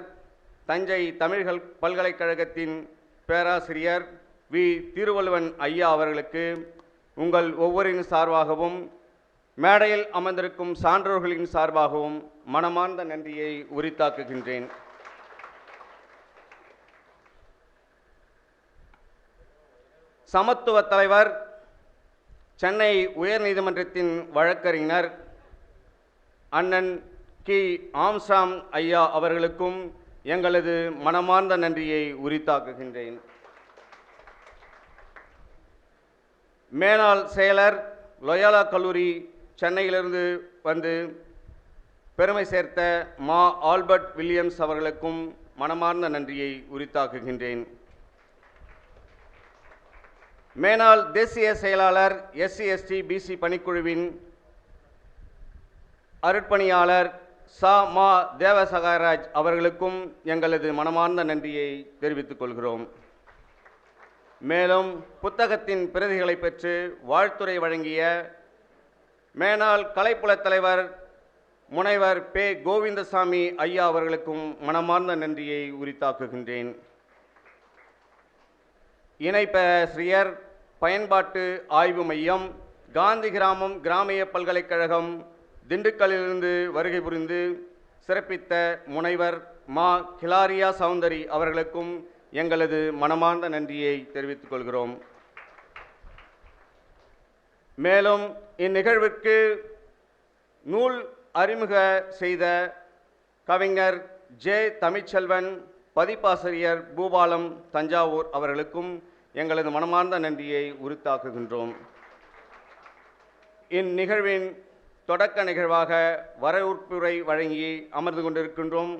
தஞ்சை தமிழ் பல்கலைக்கழகத்தின் பேராசிரியர் வி. திருவள்ளுவன் ஐயா அவர்களுக்கு உங்கள் ஒவ்வொருவரின் சார்பாகவும் மேடையில் அமர்ந்திருக்கும் சான்றோர்களின் சார்பாகவும் மனமார்ந்த நன்றியை உரித்தாக்குகின்றேன். சமத்துவ தலைவர், சென்னை உயர்நீதிமன்றத்தின் வழக்கறிஞர் அண்ணன் கி. ஆம்ஸ்ட்ராங் ஐயா அவர்களுக்கும் எங்களது மனமார்ந்த நன்றியை உரித்தாக்குகின்றேன். மேனாள் செயலர், லொயோலா கல்லூரி சென்னையிலிருந்து வந்து பெருமை சேர்த்த மா. ஆல்பர்ட் வில்லியம்ஸ் அவர்களுக்கும் மனமார்ந்த நன்றியை உரித்தாக்குகின்றேன். மேனாள் தேசிய செயலாளர், SC/ST BC பணிக்குழுவின் அருட்பணியாளர் சா. மா. தேவசகாயராஜ் அவர்களுக்கும் எங்களது மனமார்ந்த நன்றியை தெரிவித்துக் கொள்கிறோம். மேலும் புத்தகத்தின் பிரதிகளை பெற்று வாழ்த்துரை வழங்கிய மேனாள் கலைப்புலத் தலைவர் முனைவர் பே. கோவிந்தசாமி ஐயா அவர்களுக்கும் மனமார்ந்த நன்றியை உரித்தாக்குகின்றேன். இணை பேராசிரியர், பயன்பாட்டு ஆய்வு மையம், காந்தி கிராமம் கிராமிய பல்கலைக்கழகம், திண்டுக்கல்லிலிருந்து வருகை புரிந்து சிறப்பித்த முனைவர் மா. கிலாரியா சௌந்தரி அவர்களுக்கும் எங்களது மனமார்ந்த நன்றியை தெரிவித்துக் கொள்கிறோம். மேலும் இந்நிகழ்விற்கு நூல் அறிமுக செய்த கவிஞர் ஜே. தமிழ்ச்செல்வன், பதிப்பாசிரியர் பூபாலம், தஞ்சாவூர் அவர்களுக்கும் எங்களது மனமார்ந்த நன்றியை உரித்தாக்குகின்றோம். இந்நிகழ்வின் தொடக்க நிகழ்வாக வரவேற்புரை வழங்கி அமர்ந்து கொண்டிருக்கின்றோம்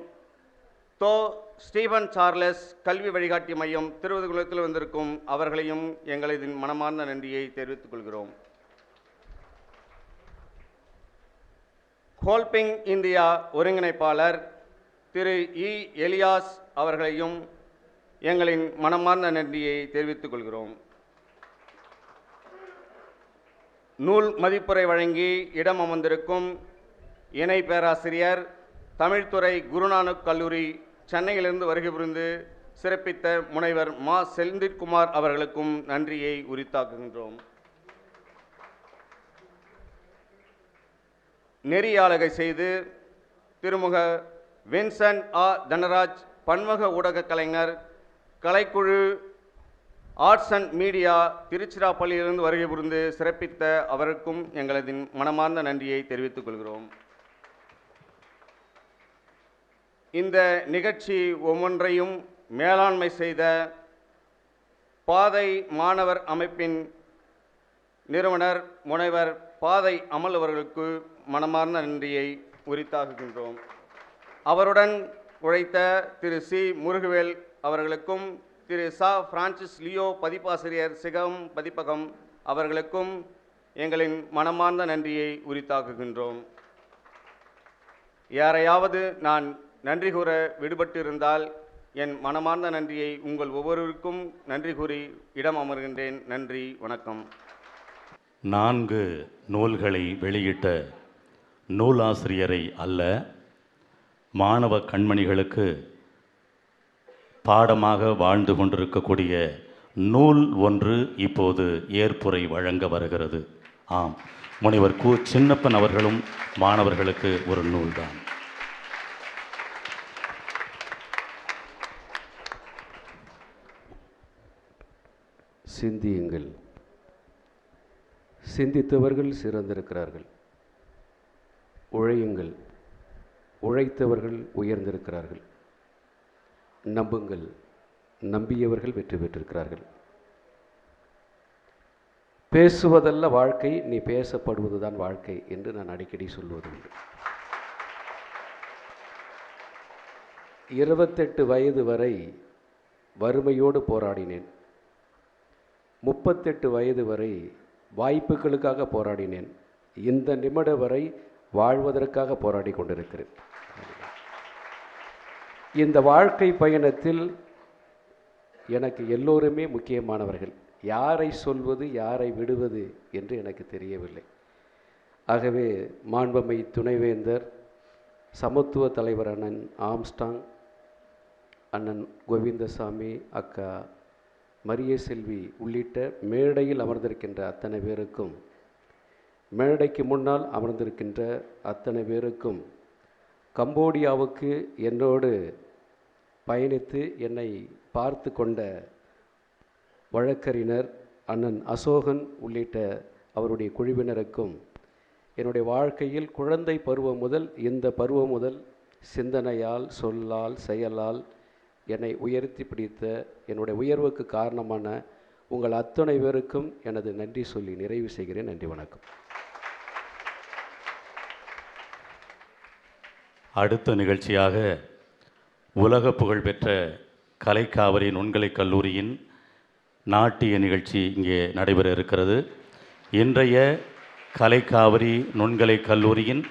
தோ. ஸ்டீபன் சார்லஸ் கல்வி வழிகாட்டி மையம் திருவதுகுளத்தில் வந்திருக்கும் அவர்களையும் எங்களது மனமார்ந்த நன்றியை தெரிவித்துக் கொள்கிறோம். ஹோல்பிங் இந்தியா ஒருங்கிணைப்பாளர் திரு இ. எலியாஸ் அவர்களையும் எங்களின் மனமார்ந்த நன்றியை தெரிவித்துக் கொள்கிறோம். நூல் மதிப்புரை வழங்கி இடம் அமர்ந்திருக்கும் இணை பேராசிரியர், தமிழ்துறை, குருநானக் கல்லூரி சென்னையிலிருந்து வருகை புரிந்து சிறப்பித்த முனைவர் மா. செந்தில்குமார் அவர்களுக்கும் நன்றியை உரித்தாக்குகின்றோம். நெறியாளகை செய்து திருமுக வின்சென்ட் ஆ. தனராஜ், பன்முக ஊடக கலைஞர், கலைக்குழு ஆர்ட்ஸ் அண்ட் மீடியா திருச்சிராப்பள்ளியிலிருந்து வருகை புரிந்து சிறப்பித்த அவருக்கும் எங்களது மனமார்ந்த நன்றியை தெரிவித்துக் கொள்கிறோம். இந்த நிகழ்ச்சி ஒவ்வொன்றையும் மேலாண்மை செய்த பாதை மாணவர் அமைப்பின் நிறுவனர் முனைவர் பாதை அமல் அவர்களுக்கு மனமார்ந்த நன்றியை உரித்தாக்குகின்றோம். அவருடன் உழைத்த திரு சி. முருகவேல் அவர்களுக்கும் திரு சா. பிரான்சிஸ் லியோ பதிப்பாசிரியர், சிகம் பதிப்பகம் அவர்களுக்கும் எங்களின் மனமார்ந்த நன்றியை உரித்தாக்குகின்றோம். யாரையாவது நான் நன்றி கூற விடுபட்டிருந்தால் என் மனமார்ந்த நன்றியை உங்கள் ஒவ்வொருவருக்கும் நன்றி கூறி இடம் அமர்கின்றேன். நன்றி, வணக்கம். 4 நூல்களை வெளியிட்ட நூலாசிரியரை அல்ல, மாணவ கண்மணிகளுக்கு பாடமாக வாழ்ந்து கொண்டிருக்கக்கூடிய நூல் ஒன்று இப்போது ஏற்புரை வழங்க வருகிறது. ஆம், முனைவர் கு. சின்னப்பன் அவர்களும் மாணவர்களுக்கு ஒரு நூல்தான். சிந்தியுங்கள். சிந்தித்தவர்கள் சிறந்திருக்கிறார்கள். உழையுங்கள். உழைத்தவர்கள் உயர்ந்திருக்கிறார்கள். நம்புங்கள். நம்பியவர்கள் வெற்றி பெற்றிருக்கிறார்கள். பேசுவதல்ல வாழ்க்கை, நீ பேசப்படுவதுதான் வாழ்க்கை என்று நான் அடிக்கடி சொல்வதுண்டு. 28 வயது வரை வறுமையோடு போராடினேன். 38 வயது வரை வாய்ப்புகளுக்காக போராடினேன். இந்த நிமிட வரை வாழ்வதற்காக போராடி கொண்டிருக்கிறேன். இந்த வாழ்க்கை பயணத்தில் எனக்கு எல்லோருமே முக்கியமானவர்கள். யாரை சொல்வது, யாரை விடுவது என்று எனக்கு தெரியவில்லை. ஆகவே மாண்புமை துணைவேந்தர், சமத்துவ தலைவர் அண்ணன் ஆம்ஸ்ட்ராங், அண்ணன் கோவிந்தசாமி, அக்கா மரிய செல்வி உள்ளிட்ட மேடையில் அமர்ந்திருக்கின்ற அத்தனை பேருக்கும் மேடைக்கு முன்னால் அமர்ந்திருக்கின்ற அத்தனை பேருக்கும், கம்போடியாவுக்கு என்னோடு பயணித்து என்னை பார்த்து கொண்ட வழக்கறிஞர் அண்ணன் அசோகன் உள்ளிட்ட அவருடைய குழுவினருக்கும், என்னுடைய வாழ்க்கையில் குழந்தை பருவம் முதல் இந்த பருவம் முதல் சிந்தனையால், சொல்லால், செயலால் என்னை உயர்த்தி பிடித்த என்னுடைய உயர்வுக்கு காரணமான உங்கள் அத்தனை பேருக்கும் எனது நன்றி சொல்லி நிறைவு செய்கிறேன். நன்றி, வணக்கம். அடுத்த நிகழ்ச்சியாக உலக புகழ்பெற்ற கலைக்காவிரி நுண்கலை கல்லூரியின் நாட்டிய நிகழ்ச்சி இங்கே நடைபெற இருக்கிறது. இன்றைய கலைக்காவிரி நுண்கலை கல்லூரியின்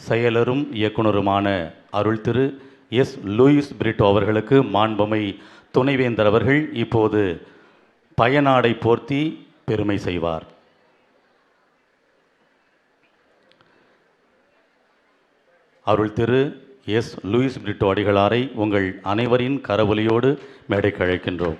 செயலரும் இயக்குனருமான அருள் திரு எஸ். லூயிஸ் பிரிட்டோ அவர்களுக்கு மாண்புமை துணைவேந்தர் அவர்கள் இப்போது பயனாடை போர்த்தி பெருமை செய்வார். அருள் திரு எஸ். லூயிஸ் பிரிட்டோ அடிகளாரை உங்கள் அனைவரின் கரவொலியோடு மேடைக்கு அழைக்கின்றோம்.